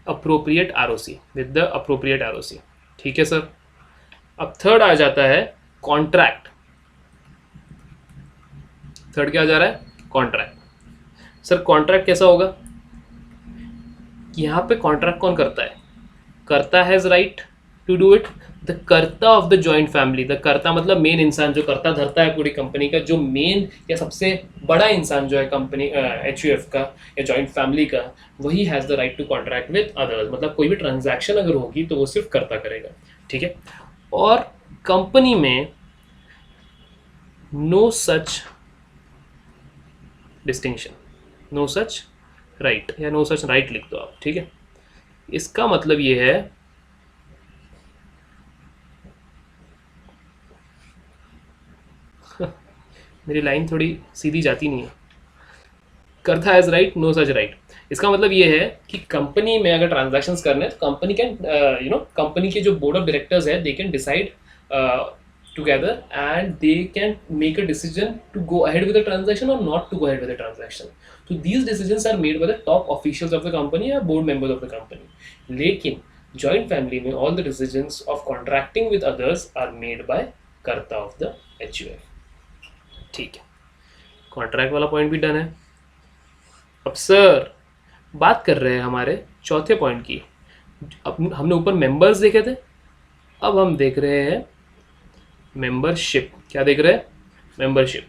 appropriate ROC, with the appropriate ROC. ठीक है सर. अब थर्ड आ जाता है कॉन्ट्रैक्ट. थर्ड क्या आ जा रहा है? कॉन्ट्रैक्ट. सर कॉन्ट्रैक्ट कैसा होगा? यहाँ पे कॉन्ट्रैक्ट कौन करता है? करता has right to do it the karta of the joint family. The karta मतलब मेन इंसान, जो कर्ता धरता है पूरी कंपनी का, जो मेन या सबसे बड़ा इंसान जो है कंपनी HUF का या जॉइंट फैमिली का, वही has the right to contract with others. मतलब कोई भी ट्रांजैक्शन अगर होगी तो वो सिर्फ कर्ता करेगा. ठीक है. और कंपनी में no such distinction, no such right, या नो सच राइट लिख दो आप. ठीक है. इसका मतलब ये है मेरी लाइन थोड़ी सीधी जाती नहीं है. करता has right, no such right. इसका मतलब ये है कि कंपनी में अगर ट्रांजैक्शंस करने हैं तो कंपनी कैन कंपनी के जो बोर्ड ऑफ डायरेक्टर्स है they can decide together and they can make a decision to go ahead with the transaction or not to go ahead with the transaction. So these decisions are made by the top officials of the company or board members of the company. लेकिन joint family में all the decisions of contracting with others are made by कर्ता of the HUF. ठीक है, contract वाला point भी done है। अब sir बात कर रहे हैं हमारे चौथे पॉइंट की। अब हमने ऊपर मेंबर्स देखे थे, अब हम देख रहे हैं मेंबरशिप। क्या देख रहे हैं? मेंबरशिप।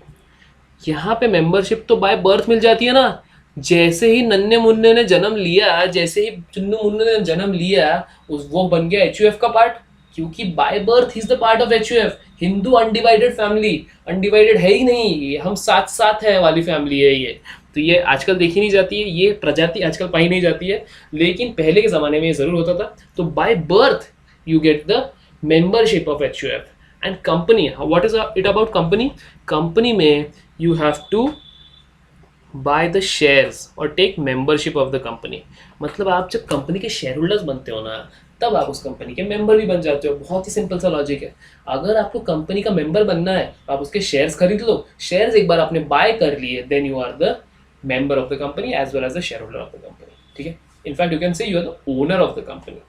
यहाँ पे मेंबरशिप तो बाय बर्थ मिल जाती है ना। जैसे ही नन्हे मुन्ने ने जन्म लिया, जैसे ही चुन्नू मुन्ने ने जन्म लिया, उस वो बन गया एचयूएफ का पार्ट, क्योंकि by birth is the part of HUF. Hindu undivided family, undivided है ही नहीं, ये हम साथ साथ है वाली फैमिली है ये। तो ये आजकल देखी नहीं जाती है, ये प्रजाति आजकल पाई नहीं जाती है, लेकिन पहले के ज़माने में ये ज़रूर होता था। तो by birth you get the membership of HUF. And company, what is it about company? Company में you have to buy the shares और take membership of the company. मतलब आप जब कंपनी के शेयर होल्डर्स बनते हो ना, तब आप उस कंपनी के मेंबर भी बन जाते हो। बहुत ही सिंपल सा लॉजिक है। अगर आपको कंपनी का मेंबर बनना है, आप उसके शेयर्स खरीद लो। शेयर्स एक बार आपने बाय कर लिए, then you are the member of the company as well as the share holder of the company. ठीक है, in fact you can say you are the owner of the company.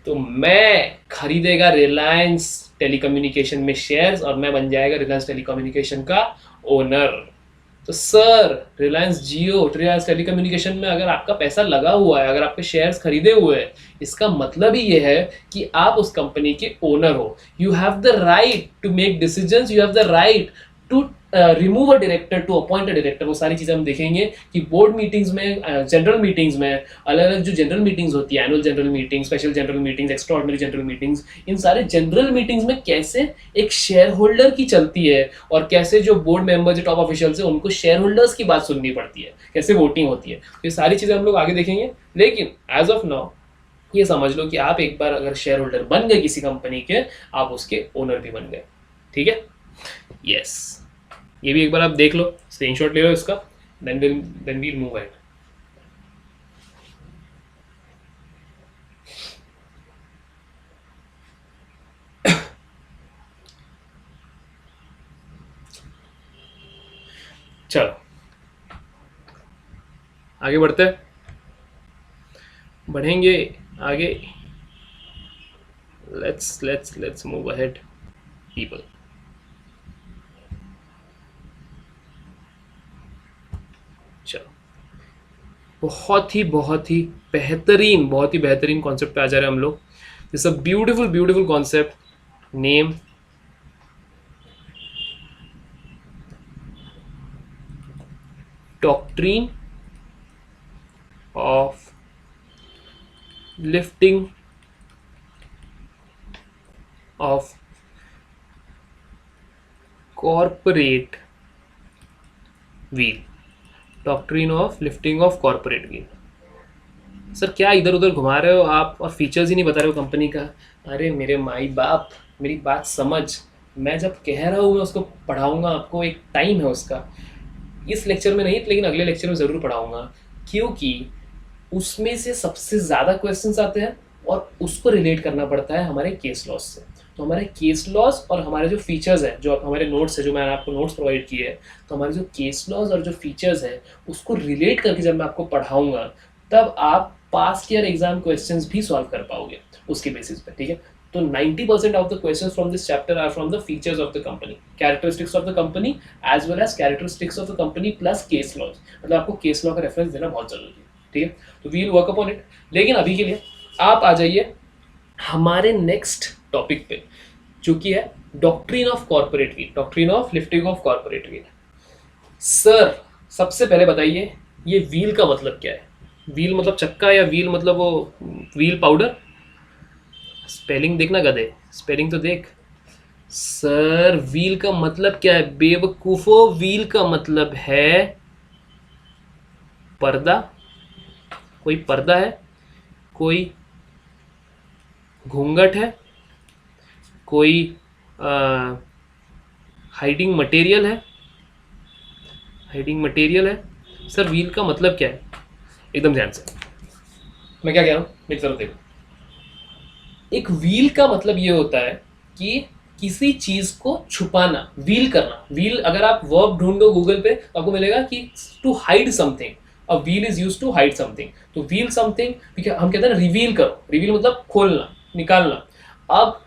तो मैं खरीदेगा रिलायंस टेलीकम्युनिकेशन में शेयर्स और मैं बन जाएगा रिलायंस टेलीकम्युनिकेशन का ओनर। तो सर रिलायंस जियो, रिलायंस टेलीकम्युनिकेशन में अगर आपका पैसा लगा हुआ है, अगर आपके शेयर्स खरीदे हुए हैं, इसका मतलब ही ये है कि आप उस कंपनी के ओनर हो। You have the right to make decisions, you have the right to remove a director, to appoint a director. वो सारी चीज़ें हम देखेंगे कि बोर्ड मीटिंग्स में, जनरल मीटिंग्स में, अलग अलग जो जनरल मीटिंग्स होती है, annual general meeting, special general meetings, extraordinary general meetings, इन सारे जनरल मीटिंग्स में कैसे एक शेयर होल्डर की चलती है और कैसे जो बोर्ड मेंबर, जो टॉप ऑफिशियल्स है, उनको शेयर होल्डर्स की बात सुननी पड़ती है, कैसे वोटिंग होती है। ये सारी चीज़ें हम लोग आगे देखेंगे। लेकिन एज ऑफ नाउ ये समझ लो कि आप एक बार अगर शेयर होल्डर बन गए किसी कंपनी के, आप उसके ओनर भी बन गए। ठीक है, यस, ये भी एक बार आप देख लो, स्क्रीनशॉट ले लो इसका, देन वील मूव अहेड। चलो आगे बढ़ते हैं, बढ़ेंगे आगे। Let's move ahead people. चलो, बहुत ही बेहतरीन कॉन्सेप्ट पे आ जा रहे हैं हम लोग। This a beautiful concept, name doctrine of lifting of corporate wheel. Doctrine of lifting of corporate veil. Sir क्या इधर उधर घुमा रहे हो आप और फीचर्स ही नहीं बता रहे हो कंपनी का? अरे मेरे माई बाप, मेरी बात समझ। मैं जब कह रहा हूँ मैं उसको पढ़ाऊँगा, आपको एक टाइम है उसका। इस लेक्चर में नहीं, लेकिन अगले लेक्चर में ज़रूर पढ़ाऊँगा, क्योंकि उसमें से सबसे ज़्यादा क्वेश्चंस आते हैं और उसको रिलेट करना पड़ता है हमारे केस लॉस से। तो हमारे केस लॉस और हमारे जो फीचर्स है, जो हमारे नोट्स है, जो मैंने आपको नोट्स प्रोवाइड किए हैं, तो हमारे जो केस लॉस और जो फीचर्स है उसको रिलेट करके जब मैं आपको पढ़ाऊँगा, तब आप पास्ट ईयर एग्जाम क्वेश्चंस भी सॉल्व कर पाओगे उसके बेसिस पे। ठीक है, तो 90% of the questions from this chapter are from the features of the company, characteristics of the company as well as characteristics of the company plus case laws. मतलब आपको केस लॉ का रेफरेंस देना बहुत जरूरी है। ठीक है, तो we will work upon it. लेकिन अभी के लिए आप आ जाइए हमारे नेक्स्ट टॉपिक पे, जो कि है doctrine of corporate wheel, doctrine of lifting of corporate veil. Sir सबसे पहले बताइए ये व्हील का मतलब क्या है? व्हील मतलब चक्का, या व्हील मतलब वो व्हील पाउडर? स्पेलिंग देखना गधे, स्पेलिंग तो देख। सर व्हील का मतलब क्या है बेवकूफो? व्हील का मतलब है पर्दा। कोई पर्दा है, कोई घूंघट है, कोई हाइडिंग मटेरियल है, सर व्हील का मतलब क्या है? एकदम ध्यान से, मैं क्या कह रहा हूँ मेरी तरफ देखो। एक व्हील का मतलब ये होता है कि किसी चीज को छुपाना, व्हील करना। व्हील अगर आप वर्ब ढूंढो गूगल पे तो आपको मिलेगा कि to hide something, a veil is use to hide something. तो व्हील समथिंग हम कहते हैं ना रिवील करो, रिवील मतलब खोलना, निकालना। अब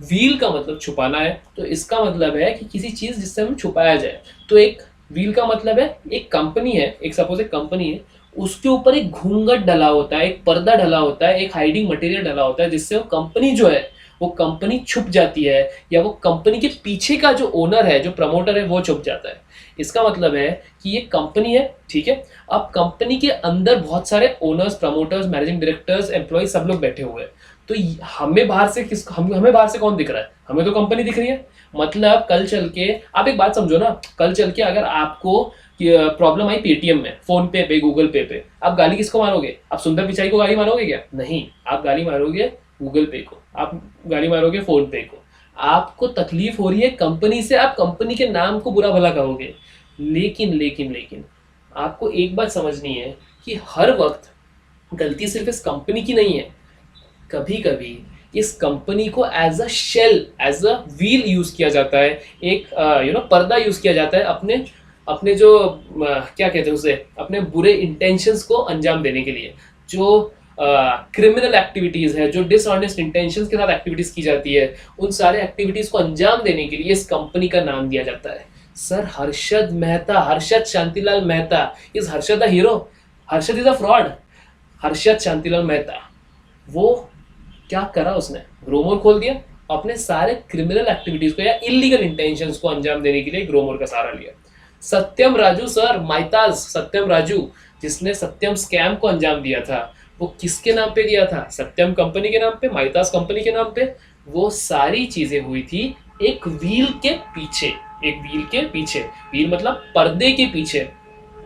व्हील का मतलब छुपाना है, तो इसका मतलब है कि किसी चीज जिससे हम छुपाया जाए। तो एक व्हील का मतलब है एक कंपनी है, एक सपोज एक कंपनी है, उसके ऊपर एक घूंघट डला होता है, एक पर्दा डला होता है, एक हाइडिंग मटेरियल डला होता है, जिससे वो कंपनी जो है वो कंपनी छुप जाती है, या वो कंपनी के पीछे का जो ओनर है, जो प्रमोटर है, वो छुप जाता है। इसका मतलब है कि ये कंपनी है, ठीक है। अब कंपनी के अंदर बहुत सारे owners, promoters, managing directors, employ सब लोग बैठे हुए हैं। तो हमें बाहर से हमें बाहर से कौन दिख रहा है? हमें तो कंपनी दिख रही है। मतलब कल चल के आप एक बात समझो ना, कल चल के अगर आपको प्रॉब्लम आई पेटीएम में, फोन पे गूगल पे, आप गाली किसको मारोगे? आप सुंदर पिचाई को गाली मारोगे क्या? नहीं, आप गाली मारोगे गूगल पे को, आप गाली मारोगे फोन पे को। आपको तकलीफ हो रही है कंपनी से, आप कंपनी के नाम को बुरा भला कहोगे। लेकिन लेकिन लेकिन आपको एक बात समझनी है कि हर वक्त गलती सिर्फ इस कंपनी की नहीं है। कभी कभी इस कंपनी को as a shell, as a veil use किया जाता है, एक पर्दा यूज किया जाता है अपने अपने जो क्या कहते हैं उसे, अपने बुरे इंटेंशंस को अंजाम देने के लिए। जो क्रिमिनल एक्टिविटीज है, जो डिसऑनेस्ट इंटेंशंस के साथ एक्टिविटीज की जाती है, उन सारे एक्टिविटीज को अंजाम देने के लिए इस कंपनी का नाम दिया जाता है। Sir Harshad Mehta, Harshad Shantilal Mehta, is Harshad the hero? Harshad is a fraud. Harshad Shantilal Mehta, वो क्या करा उसने? ग्रोमोर खोल दिया, अपने सारे क्रिमिनल एक्टिविटीज को या इलीगल इंटेंशंस को अंजाम देने के लिए ग्रोमोर का सहारा लिया। सत्यम राजू सर, माइताज सत्यम राजू, जिसने सत्यम स्कैम को अंजाम दिया था, वो किसके नाम पे दिया था? सत्यम कंपनी के नाम पे, माइताज कंपनी के नाम पे। वो सारी चीजें हुई थी एक व्हील के पीछे, एक व्हील के पीछे। व्हील मतलब पर्दे के पीछे।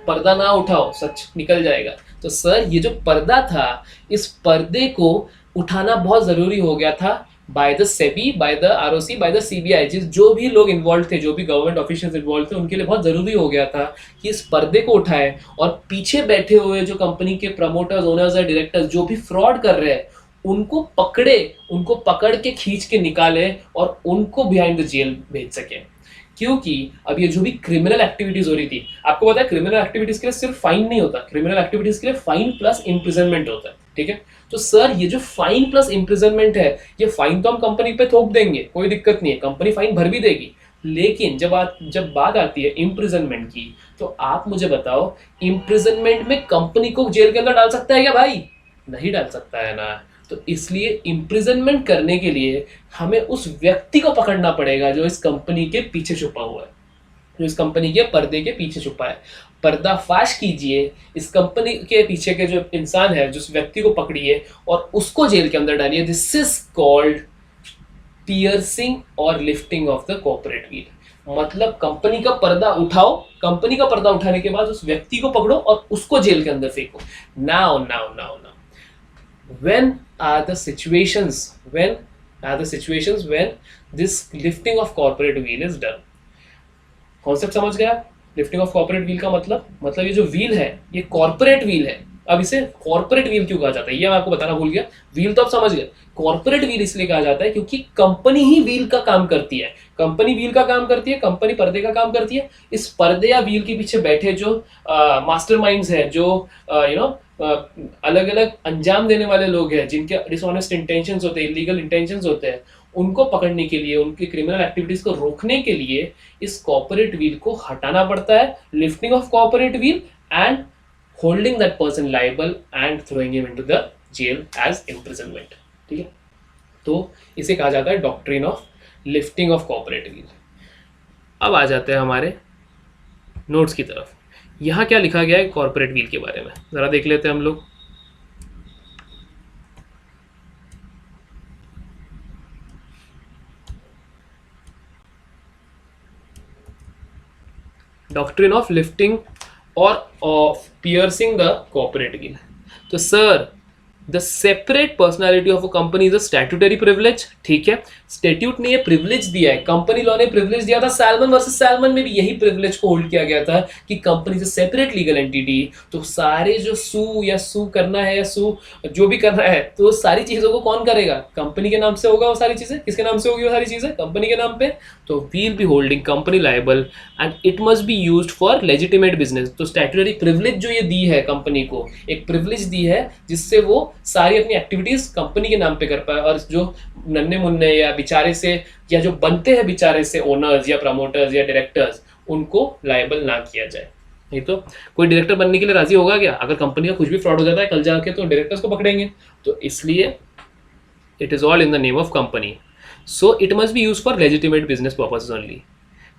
पर्दा ना उठाओ, सच निकल जाएगा। तो सर ये जो पर्दा था, इस पर्दे को उठाना बहुत जरूरी हो गया था by the SEBI, by the ROC, by the CBI. जो भी लोग इन्वॉल्व थे, जो भी गवर्नमेंट ऑफिशियल्स इन्वॉल्व थे, उनके लिए बहुत जरूरी हो गया था कि इस पर्दे को उठाए और पीछे बैठे हुए जो कंपनी के प्रमोटर्स, ओनर्स और डायरेक्टर्स जो भी फ्रॉड कर रहे हैं, उनको पकड़े, उनको पकड़ के खींच के निकाले और उनको बिहाइंड द जेल भेज सके। क्योंकि अब ये जो भी क्रिमिनल एक्टिविटीज हो रही थी, आपको पता है क्रिमिनल एक्टिविटीज के लिए सिर्फ फाइन नहीं होता, क्रिमिनल एक्टिविटीज के लिए फाइन प्लस इम्प्रिजनमेंट होता है, ठीक है। तो सर ये जो फाइन प्लस इम्प्रिजनमेंट है, ये फाइन तो हम कंपनी पे थोप देंगे, कोई दिक्कत नहीं है, कंपनी फाइन भर भी देगी। लेकिन जब बात आती है इम्प्रिजनमेंट की, तो आप मुझे बताओ, इम्प्रिजनमेंट में कंपनी को जेल के अंदर डाल सकता है क्या भाई? नहीं डाल सकता है ना। तो इसलिए इम्प्रिजनमेंट करने के लिए हमें उस व्यक्ति को पकड़ना पड़ेगा जो इस कंपनी के पीछे छुपा हुआ है, जो इस कंपनी के पर्दे के पीछे छुपा है। पर्दाफाश कीजिए, इस कंपनी के पीछे के जो इंसान है, जिस व्यक्ति को पकड़िए और उसको जेल के अंदर डालिए। दिस इज कॉल्ड पियर्सिंग और lifting of the corporate wheel. मतलब कंपनी का पर्दा उठाओ, कंपनी का पर्दा उठाने के बाद उस व्यक्ति को पकड़ो और उसको जेल के अंदर फेंको। Now now now now when are the situations when this lifting of corporate wheel is done? Concept समझ गया? लिफ्टिंग ऑफ कॉर्पोरेट व्हील का मतलब ये जो व्हील है, ये कॉर्पोरेट व्हील है। अब इसे कॉर्पोरेट व्हील क्यों कहा जाता है, ये मैं आपको बताना भूल गया। व्हील तो आप समझ गए, कॉर्पोरेट व्हील इसलिए कहा जाता है क्योंकि कंपनी ही व्हील का काम करती है। कंपनी व्हील का काम करती है, कंपनी पर्दे का काम करती है। इस पर्दे या व्हील के पीछे बैठे जो मास्टरमाइंड्स हैं, जो अलग अलग अंजाम देने वाले लोग हैं, जिनके डिसऑनेस्ट इंटेंशंस होते हैं, इलीगल इंटेंशंस होते हैं, उनको पकड़ने के लिए, उनकी क्रिमिनल एक्टिविटीज को रोकने के लिए इस कॉर्पोरेट व्हील को हटाना पड़ता है। Lifting of corporate veil and holding that person liable and throwing him into the jail as imprisonment, ठीक है। तो इसे कहा जाता है doctrine of lifting of corporate veil. अब आ जाते हैं हमारे नोट्स की तरफ। यहाँ क्या लिखा गया है कॉर्पोरेट व्हील के बारे में, जरा देख लेते हैं हम लोग। डॉक्ट्रिन ऑफ लिफ्टिंग और of piercing the corporate veil. तो sir the separate personality of a company is a statutory privilege, ठीक है, स्टैट्यूट ने ये प्रिविलेज दिया है, कंपनी लॉ ने प्रिविलेज दिया था। सैलमन वर्सेस सैलमन में भी यही प्रिविलेज को होल्ड किया गया था कि कंपनी से सेपरेट लीगल एंटिटी, तो सारे जो सू करना है या सू जो भी करना है, तो सारी चीजों को कौन करेगा, कंपनी के नाम से होगा वो सारी चीजें। किसके नाम से होगी वो सारी चीजें, कंपनी के नाम पे। तो we'll be holding company liable and it must be used for legitimate business. तो स्टैट्यूटरी प्रिविलेज जो ये दी है कंपनी को, एक प्रिविलेज दी है जिससे वो सारी अपनी एक्टिविटीज कंपनी के नाम पे कर पाए, और जो नन्हे मुन्ने या बेचारे से या जो बनते हैं बेचारे से ओनर्स या प्रमोटर्स या डायरेक्टर्स, उनको लायबल ना किया जाए। नहीं तो कोई डायरेक्टर बनने के लिए राजी होगा क्या? अगर कंपनी का कुछ भी फ्रॉड हो जाता है कल जाके तो डायरेक्टर्स को पकड़ेंगे। तो इसलिए it is all in the name of company, so it must B use for legitimate business purposes only.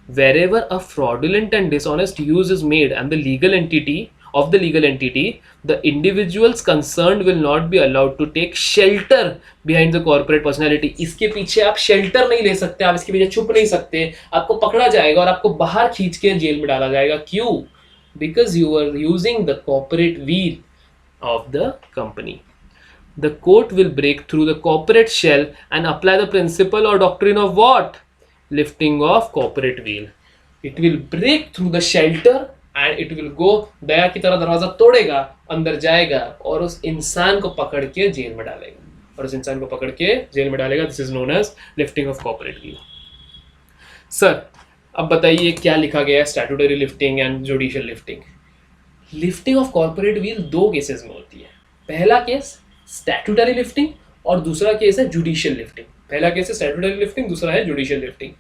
Wherever a fraudulent and dishonest use is made and the legal entity of the legal entity, the individuals concerned will not be allowed to take shelter behind the corporate personality. इसके पीछे आप shelter नहीं ले सकते, आप इसके पीछे छुप नहीं सकते, आपको पकड़ा जाएगा और आपको बाहर खींच के जेल में डाला जाएगा। क्यों? Because you are using the corporate wheel of the company. The court will break through the corporate shell and apply the principle or doctrine of what? Lifting of corporate wheel. It will break through the shelter and it will go, दया की तरह दरवाजा तोड़ेगा, अंदर जाएगा और उस इंसान को पकड़ के जेल में डालेगा, और उस इंसान को पकड़ के जेल में डालेगा। This is known as lifting of corporate veil. Sir अब बताइए क्या लिखा गया है statutory lifting and judicial lifting. Lifting of corporate veil दो केसेस में होती है। पहला केस स्टैट्यूटरी लिफ्टिंग और दूसरा केस है जुडिशियल लिफ्टिंग। पहला केस है स्टैट्यूटरी लिफ्टिंग, दूसरा है जुडिशियल लिफ्टिंग।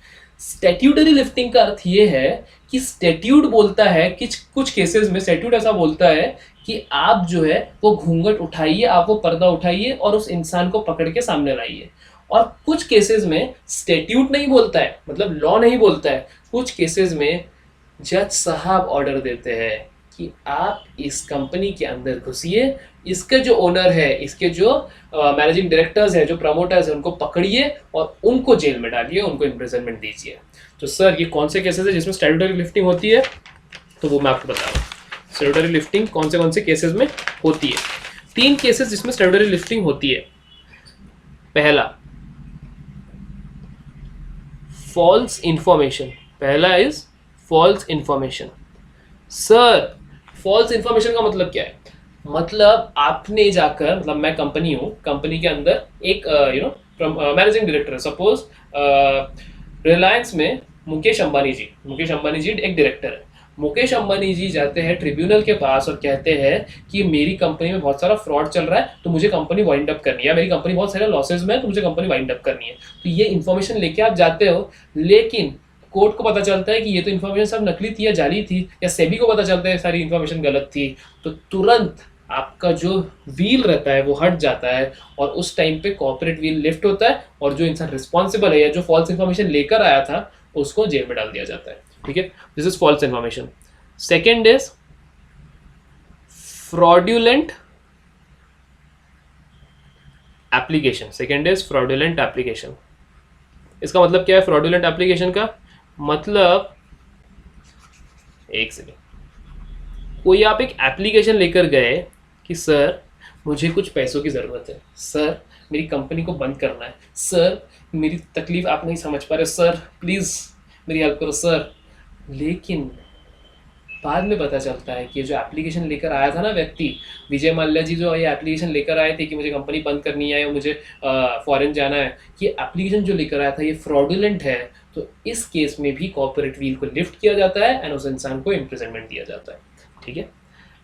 स्टैट्यूटरी लिफ्टिंग का अर्थ ये है कि स्टैट्यूट बोलता है कि कुछ केसेस में स्टैट्यूट ऐसा बोलता है कि आप जो है वो घूंघट उठाइए, आप वो पर्दा उठाइए और उस इंसान को पकड़ के सामने लाइए। और कुछ केसेस में स्टैट्यूट नहीं बोलता है, मतलब लॉ नहीं बोलता है, कुछ केसेस में जज साहब ऑर्डर देते हैं कि आप इस कंपनी के अंदर घुसिए, इसके जो ओनर है, इसके जो मैनेजिंग डायरेक्टर्स हैं, जो प्रमोटर्स हैं, उनको पकड़िए और उनको जेल में डालिए, उनको इम्प्रिजनमेंट दीजिए। तो सर ये कौन से केसेस है जिसमें स्टैट्यूटरी लिफ्टिंग होती है? तो वो मैं आपको बता रहा हूँ। स्टैट्यूटरी लिफ्टिंग कौन से केसेस में होती है? 3 केसेस जिसमें स्टैट्यूटरी लिफ्टिंग होती है। पहला फॉल्स इंफॉर्मेशन, पहला is false information. Sir false information का मतलब क्या है? मतलब आपने जाकर, मतलब मैं कंपनी हूँ, कंपनी के अंदर एक मैनेजिंग डायरेक्टर, सपोज रिलायंस में मुकेश अंबानी जी एक डायरेक्टर है। मुकेश अंबानी जी जाते हैं ट्रिब्यूनल के पास और कहते हैं कि मेरी कंपनी में बहुत सारा फ्रॉड चल रहा है, तो मुझे कंपनी वाइंड अप करनी है, मेरी कंपनी बहुत सारे लॉसेज में है, तो मुझे कंपनी वाइंड अप करनी है। तो ये इन्फॉर्मेशन लेके आप जाते हो, लेकिन कोर्ट को पता चलता है कि ये तो इन्फॉर्मेशन सब नकली थी या जाली थी, या सेबी को पता चलता है सारी इन्फॉर्मेशन गलत थी, तो तुरंत आपका जो व्हील रहता है वो हट जाता है और उस टाइम पे कॉर्पोरेट व्हील लिफ्ट होता है और जो इंसान रिस्पॉन्सिबल है या जो फॉल्स इन्फॉर्मेशन लेकर आया था उसको जेल में डाल दिया जाता है। ठीक है, this is false information. Second is fraudulent application. इसका मतलब क्या है फ्रॉड्यूलेंट एप्लीकेशन का? मतलब एक सेकेंड, कोई आप एक एप्लीकेशन लेकर गए कि सर मुझे कुछ पैसों की ज़रूरत है, सर मेरी कंपनी को बंद करना है, सर मेरी तकलीफ आप नहीं समझ पा रहे, सर प्लीज़ मेरी हेल्प करो सर। लेकिन बाद में पता चलता है कि जो एप्लीकेशन लेकर आया था ना व्यक्ति, विजय माल्या जी जो ये एप्लीकेशन लेकर आए थे कि मुझे कंपनी बंद करनी है या मुझे फॉरेन जाना है, ये एप्लीकेशन जो लेकर आया था ये फ्रॉडुलेंट है। तो इस केस में भी कॉर्पोरेट व्हील को लिफ्ट किया जाता है एंड उस इंसान को इम्प्रिजनमेंट दिया जाता है। ठीक है,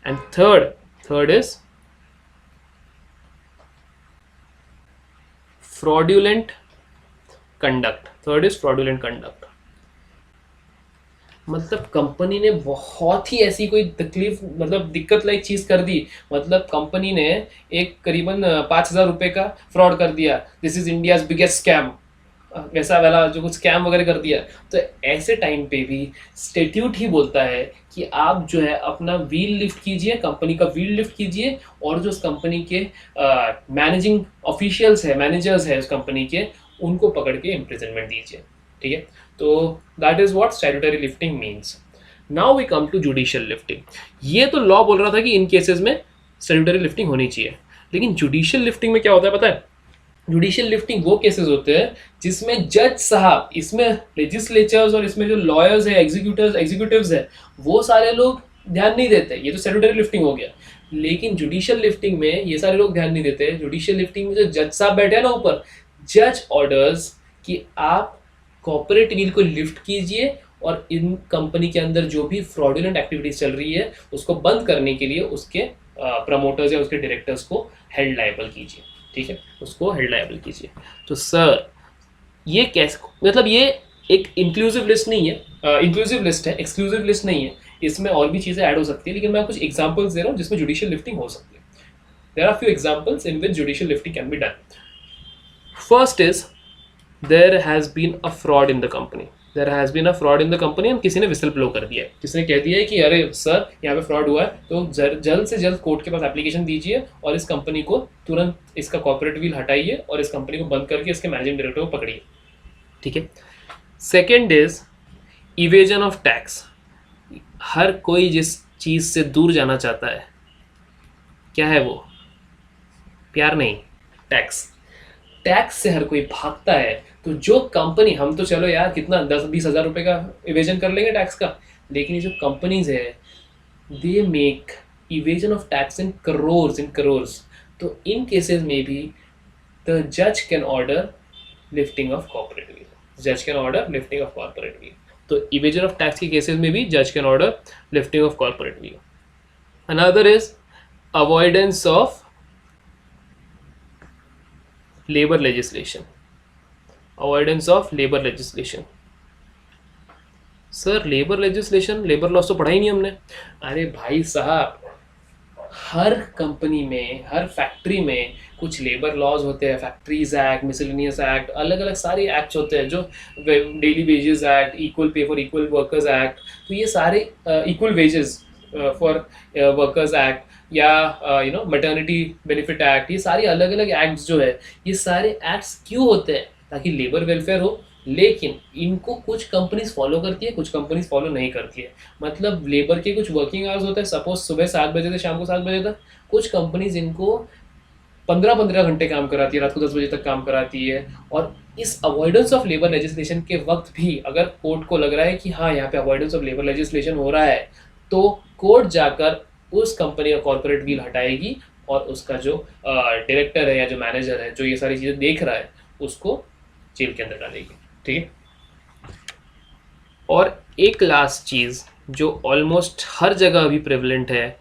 and third is fraudulent conduct. मतलब कंपनी ने बहुत ही ऐसी कोई तकलीफ, मतलब दिक्कत लायक चीज़ कर दी, मतलब कंपनी ने एक करीबन 5,000 रुपये का फ्रॉड कर दिया, this is India's biggest scam, वैसा वाला जो कुछ स्कैम वगैरह कर दिया। तो ऐसे टाइम पे भी स्टैट्यूट ही बोलता है कि आप जो है अपना व्हील लिफ्ट कीजिए, कंपनी का व्हील लिफ्ट कीजिए और जो उस कंपनी के मैनेजिंग ऑफिशियल्स है, मैनेजर्स है उस कंपनी के, उनको पकड़ के इम्प्रिजनमेंट दीजिए। ठीक है, तो that is what statutory lifting means. Now we come to judicial lifting. ये तो लॉ बोल रहा था कि इन केसेस में स्टैट्यूटरी लिफ्टिंग होनी चाहिए। लेकिन जुडिशियल लिफ्टिंग में क्या होता है पता है? जुडिशियल लिफ्टिंग वो केसेस होते हैं जिसमें जज साहब, इसमें लेजिस्लेचर्स और इसमें जो लॉयर्स है, एग्जीक्यूटिव्स है, वो सारे लोग ध्यान नहीं देते। ये तो स्टैट्यूटरी लिफ्टिंग हो गया। लेकिन जुडिशियल लिफ्टिंग में ये सारे लोग ध्यान नहीं देते। जुडिशियल लिफ्टिंग में जो जज साहब बैठे हैं ना ऊपर, जज ऑर्डर्स कि आप कॉर्पोरेट वील को लिफ्ट कीजिए और इन कंपनी के अंदर जो भी फ्रॉडुलेंट एक्टिविटीज चल रही है उसको बंद करने के लिए उसके प्रमोटर्स या उसके डायरेक्टर्स को हेल्ड लायबल कीजिए। ठीक है, उसको हेल्ड लायबल कीजिए। तो सर ये कैसे, मतलब ये एक इंक्लूसिव लिस्ट नहीं है, इंक्लूसिव लिस्ट है, एक्सक्लूसिव लिस्ट नहीं है। इसमें और भी चीज़ें ऐड हो सकती है, लेकिन मैं कुछ एग्जांपल्स दे रहा हूँ जिसमें जुडिशियल लिफ्टिंग हो सकती है। There are few examples in which judicial lifting can be done. First is there has been a fraud in the company. There has been a fraud in the company and किसी ने whistle blow कर दिया है, किसी ने कह दिया है कि अरे सर यहाँ पे फ्रॉड हुआ है, तो जल्द से जल्द कोर्ट के पास एप्लीकेशन दीजिए और इस कंपनी को तुरंत इसका कॉर्पोरेट व्हील हटाइए और इस कंपनी को बंद करके इसके मैनेजिंग डायरेक्टर को पकड़िए। ठीक है। Second is evasion of tax. हर कोई जिस चीज़ से दूर जाना चाहता है, क्या है वो? प्यार नहीं, टैक्स। टैक्स से हर कोई भागता है। तो जो कंपनी, हम तो चलो यार कितना 10-20 हज़ार रुपए का इवेजन कर लेंगे टैक्स का, लेकिन ये जो कंपनीज है they make evasion of tax in crores. तो इन केसेस में भी द जज can order lifting of corporate veil. जज can order lifting of corporate veil. तो इवेजन ऑफ टैक्स के केसेस में भी जज can order lifting of corporate veil. Another is avoidance of labor legislation. Avoidance of labor legislation. Sir labour legislation, labour laws तो पढ़ा ही नहीं हमने। अरे भाई साहब, हर कंपनी में, हर फैक्ट्री में कुछ लेबर लॉज होते हैं। फैक्ट्रीज एक्ट, मिसलेनियस एक्ट, अलग अलग सारे एक्ट्स होते हैं, जो daily wages act, equal pay for equal workers act, तो ये सारे equal wages for workers act या मैटरनिटी बेनिफिट एक्ट, ये सारे अलग अलग एक्ट्स जो है, ये सारे एक्ट्स क्यों होते हैं? ताकि लेबर वेलफेयर हो। लेकिन इनको कुछ कंपनीज फॉलो करती है, कुछ कंपनीज फॉलो नहीं करती है। मतलब लेबर के कुछ वर्किंग आवर्स होते हैं, सपोज सुबह 7 बजे से शाम को 7 बजे तक। कुछ कंपनीज इनको 15-15 घंटे काम कराती है, रात को 10 बजे तक काम कराती है। और इस अवॉइडेंस ऑफ लेबर लेजिस्लेशन के वक्त भी अगर कोर्ट को लग रहा है कि हाँ यहाँ पे अवॉइडेंस ऑफ लेबर लेजिस्लेशन हो रहा है, तो कोर्ट जाकर उस कंपनी का कॉर्पोरेट व्हील हटाएगी और उसका जो डायरेक्टर है या जो मैनेजर है, जो ये सारी चीज़ें देख रहा है, उसको जेल के अंदर डालेगी। ठीक है। और एक लास्ट चीज़ जो ऑलमोस्ट हर जगह अभी प्रेवलेंट है,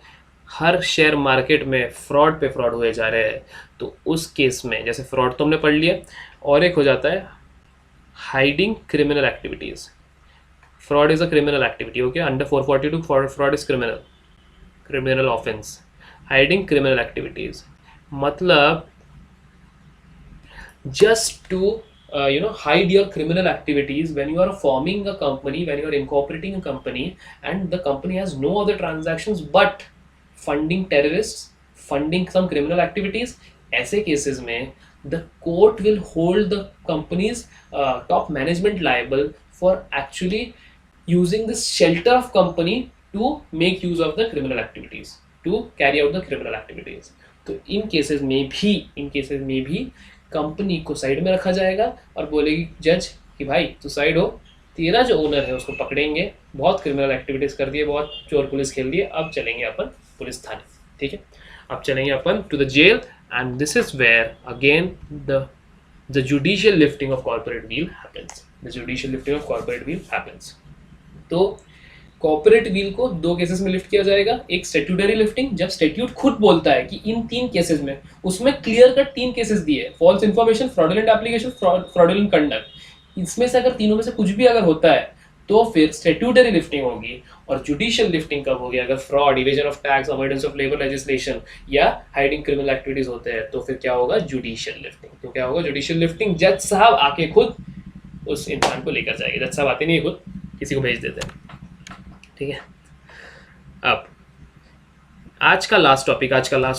हर शेयर मार्केट में फ्रॉड पे फ्रॉड हुए जा रहे हैं। तो उस केस में, जैसे फ्रॉड तो हमने पढ़ लिया, और एक हो जाता है hiding criminal activities. Fraud is a criminal activity, okay, under 442 fraud is criminal offence. Hiding criminal activities मतलब just to hide your criminal activities when you are forming a company, when you are incorporating a company and the company has no other transactions but funding terrorists, funding some criminal activities. ऐसे cases में the court will hold the company's top management liable for actually using this shelter of company to make use of the criminal activities, to carry out the criminal activities. तो इन cases में भी company को side में रखा जाएगा और बोलेगी जज कि भाई तू साइड हो, तेरा जो ओनर है उसको पकड़ेंगे, बहुत क्रिमिनल एक्टिविटीज़ कर दिए, बहुत चोर पुलिस खेल दिए, अब चलेंगे अपन पुलिस थाने। ठीक है, अब चलेंगे अपन to the jail and this is where again the judicial lifting of corporate veil happens. The judicial lifting of corporate veil happens. तो कॉर्पोरेट व्हील को 2 केसेस में लिफ्ट किया जाएगा। एक स्टैट्यूटरी लिफ्टिंग, जब स्टैट्यूट खुद बोलता है कि इन 3 केसेस में, उसमें क्लियर कट 3 केसेस दिए, false information, fraudulent application, fraudulent conduct. इसमें से अगर तीनों में से कुछ भी अगर होता है तो फिर स्टैट्यूटरी लिफ्टिंग होगी। और जुडिशियल लिफ्टिंग कब होगी? अगर fraud, evasion of tax, avoidance of labour legislation या हाइडिंग क्रिमिनल एक्टिविटीज होते हैं, तो फिर क्या होगा? Judicial lifting. तो क्या होगा? Judicial lifting. जज साहब आके खुद उस इंसान को लेकर जाएंगे। जज साहब आते नहीं, खुद किसी को भेज देते हैं। ठीक है, अब आज का लास्ट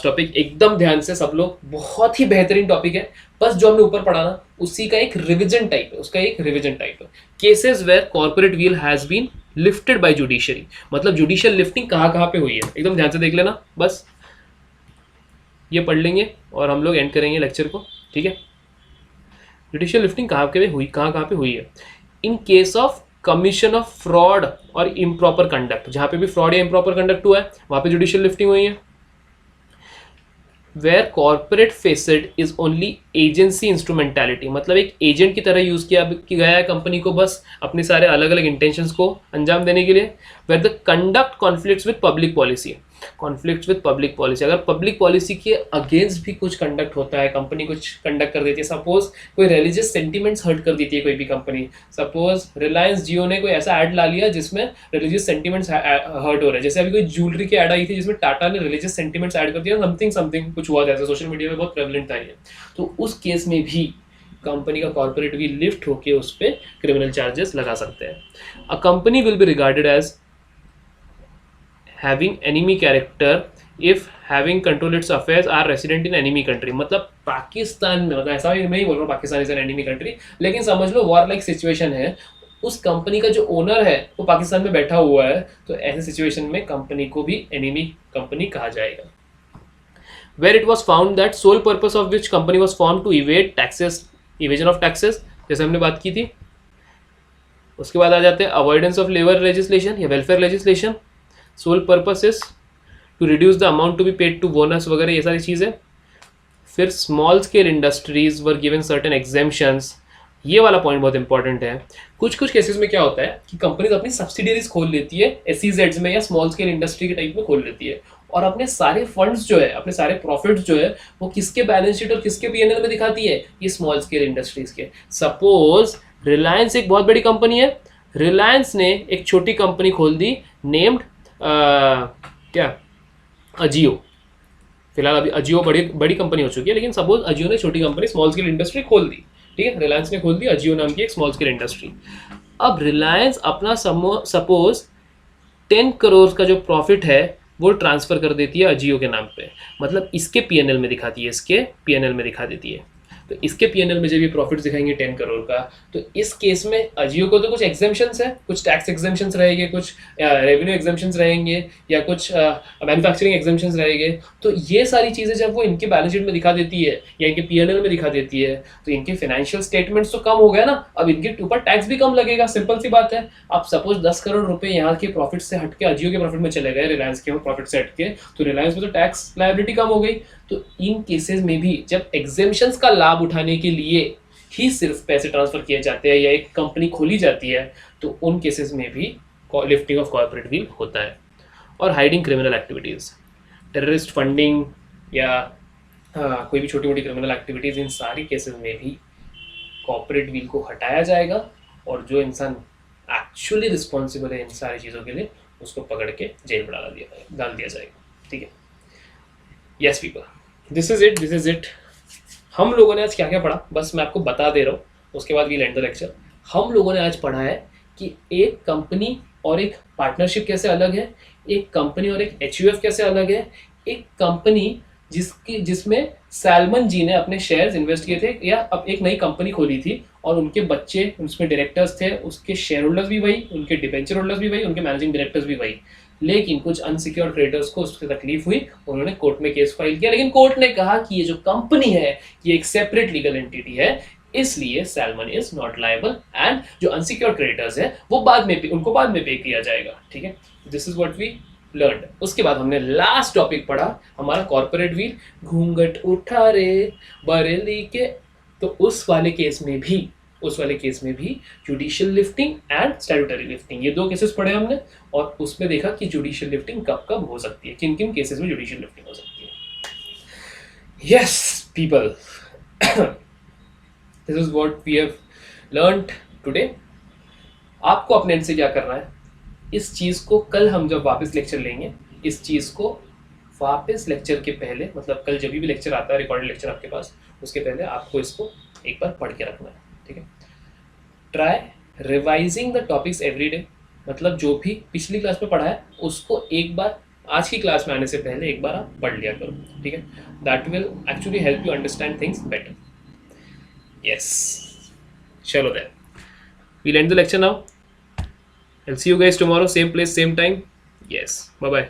टॉपिक एकदम ध्यान से सब लोग, बहुत ही बेहतरीन टॉपिक है। बस जो हमने ऊपर पढ़ा ना, उसी का एक रिवीजन टाइप है, cases where corporate veil has been lifted by judiciary. मतलब जुडिशियल लिफ्टिंग कहाँ पे हुई है, एकदम ध्यान से देख लेना। बस ये पढ़ लेंगे और हम लोग एंड करेंगे लेक्चर को, ठीक है। जुडिशियल लिफ्टिंग कहाँ पे हुई, कहाँ पे हुई है? In case of commission of fraud और इम्प्रॉपर कंडक्ट, जहाँ पे भी फ्रॉड या इम्प्रॉपर कंडक्ट हुआ है वहाँ पे जुडिशियल लिफ्टिंग हुई है। Where corporate facade is only agency instrumentality, मतलब एक एजेंट की तरह यूज किया गया है कंपनी को बस अपने सारे अलग अलग इंटेंशंस को अंजाम देने के लिए। Where the conduct conflicts with public policy, conflict with public policy, अगर पब्लिक पॉलिसी के अगेंस्ट भी कुछ कंडक्ट होता है, कंपनी कुछ कंडक्ट कर देती है, सपोज कोई रिलीजियस सेंटिमेंट्स हर्ट कर देती है कोई भी कंपनी, सपोज रिलायंस जियो ने कोई ऐसा ऐड ला लिया जिसमें रिलीजियस सेंटिमेंट्स हर्ट हो रहे हैं, जैसे अभी कोई ज्वेलरी की ऐड आई थी जिसमें टाटा ने रिलीजियस सेंटिमेंट्स ऐड कर दिया, समथिंग समथिंग कुछ हुआ था ऐसा, सोशल मीडिया में बहुत प्रेवलेंट था ये, तो उस केस में भी कंपनी का कॉर्पोरेट भी लिफ्ट होकर उस पर क्रिमिनल चार्जेस लगा सकते हैं। A company will be regarded as having enemy character if having control its affairs are resident in enemy country, मतलब पाकिस्तान में, मतलब ऐसा मैं नहीं बोल रहा हूँ Pakistan is an enemy country, लेकिन समझ लो वॉर लाइक सिचुएशन है, उस कंपनी का जो ओनर है वो पाकिस्तान में बैठा हुआ है, तो ऐसे सिचुएशन में कंपनी को भी एनिमी कंपनी कहा जाएगा। Where it was found that sole purpose of which company was formed to evade taxes, evasion of taxes, जैसे हमने बात की थी। उसके बाद आ जाते हैं अवॉइडेंस ऑफ लेबर लेजिस्लेशन या welfare legislation, sole purpose is to reduce the amount to be paid to bonus वगैरह ये सारी चीज़ें। फिर small scale industries were given certain exemptions, ये वाला पॉइंट बहुत इंपॉर्टेंट है। कुछ कुछ केसेस में क्या होता है कि कंपनीज अपनी सब्सिडीज खोल लेती है एसईजेड्स में या स्मॉल स्केल इंडस्ट्री के टाइप में खोल लेती है, और अपने सारे फंड्स जो है, अपने सारे प्रॉफिट्स जो है वो किसके बैलेंस शीट और किसके पीएनएल में दिखाती है? ये स्मॉल स्केल इंडस्ट्रीज के। सपोज रिलायंस एक बहुत बड़ी कंपनी है, रिलायंस ने एक छोटी कंपनी खोल दी नेम्ड क्या, अजियो। फिलहाल अभी अजियो बड़ी कंपनी हो चुकी है, लेकिन सपोज अजियो ने छोटी कंपनी स्मॉल स्केल इंडस्ट्री खोल दी, ठीक है, रिलायंस ने खोल दी अजियो नाम की एक स्मॉल स्केल इंडस्ट्री। अब रिलायंस अपना सपोज 10 करोड़ का जो प्रॉफिट है वो ट्रांसफर कर देती है अजियो के नाम पे, मतलब इसके पीएनएल में दिखाती है, इसके पीएनएल में दिखा देती है। तो इसके पीएनएल में जब ये प्रॉफिट्स दिखाएंगे 10 करोड़ का, तो इस केस में अजियो को तो कुछ एग्जेम्पशंस है, कुछ टैक्स एग्जेम्पशंस रहेंगे, कुछ रेवेन्यू एग्जेम्पशंस रहेंगे, या कुछ मैन्युफैक्चरिंग एग्जेम्पशंस रहेंगे। तो ये सारी चीज़ें जब वो इनके बैलेंस शीट में दिखा देती है या इनके पीएनएल में दिखा देती है, तो इनके फाइनेंशियल स्टेटमेंट्स तो कम हो गया ना, अब इनके ऊपर टैक्स भी कम लगेगा, सिंपल सी बात है। आप सपोज 10 करोड़ रुपए यहाँ के प्रॉफिट से हटके अजियो के प्रॉफिट में चले गए, रिलायंस के प्रॉफिट से हटके, तो रिलायंस में तो टैक्स लायबिलिटी कम हो गई। तो इन केसेस में भी जब एग्जेम्पशंस का लाभ उठाने के लिए ही सिर्फ पैसे ट्रांसफर किए जाते हैं या एक कंपनी खोली जाती है, तो उन केसेस में भी लिफ्टिंग ऑफ कॉर्पोरेट व्हील होता है। और hiding criminal activities, terrorist funding या कोई भी छोटी मोटी क्रिमिनल एक्टिविटीज, इन सारी केसेस में भी कॉर्पोरेट व्हील को हटाया जाएगा, और जो इंसान एक्चुअली रिस्पॉन्सिबल है इन सारी चीज़ों के लिए उसको पकड़ के जेल में डाल दिया जाएगा, ठीक है। Yes people, this is it. हम लोगों ने आज क्या क्या पढ़ा बस मैं आपको बता दे रहा हूँ, उसके बाद वील एंड द लेक्चर। हम लोगों ने आज पढ़ा है कि एक कंपनी और एक पार्टनरशिप कैसे अलग है, एक कंपनी और एक एचयूएफ कैसे अलग है, एक कंपनी जिसमें सैलमन जी ने अपने शेयर्स इन्वेस्ट किए थे या अब एक नई कंपनी खोली थी और उनके बच्चे उसमें डायरेक्टर्स थे, उसके शेयर होल्डर्स भी वही, उनके डिबेंचर होल्डर्स भी वही, उनके मैनेजिंग डायरेक्टर्स भी वही, लेकिन कुछ अनसिक्योर्ड क्रेडिटर्स को उससे तकलीफ हुई, उन्होंने कोर्ट में केस फाइल किया, लेकिन कोर्ट ने कहा कि ये जो कंपनी है ये एक सेपरेट लीगल एंटिटी है, इसलिए salmon is not liable, and जो अनसिक्योर्ड क्रेडिटर्स है वो उनको बाद में पे किया जाएगा, ठीक है। This is what we learn. उसके बाद हमने लास्ट टॉपिक पढ़ा हमारा कॉर्पोरेट व्हील, घूंघट उठा रे बरेली के, तो उस वाले केस में भी judicial lifting and statutory lifting, ये दो केसेस पढ़े हमने, और उसमें देखा कि जुडिशियल लिफ्टिंग कब कब हो सकती है, किन किन केसेस में जुडिशियल लिफ्टिंग हो सकती है। Yes people, this is what we have learned today. आपको अपने एंड से क्या करना है, इस चीज़ को कल हम जब वापस लेक्चर लेंगे, इस चीज़ को वापस लेक्चर के पहले, मतलब कल जब भी लेक्चर आता है रिकॉर्डेड लेक्चर आपके पास, उसके पहले आपको इसको एक बार पढ़ के रखना है, ठीक है। Try revising the topics every day, मतलब जो भी पिछली क्लास में पढ़ा है उसको एक बार आज की क्लास में आने से पहले एक बार आप पढ़ लिया करो, ठीक है। That will actually help you understand things better. Yes, चलो then we'll end the lecture now. I'll see you guys tomorrow, same place, same time. Yes, bye bye.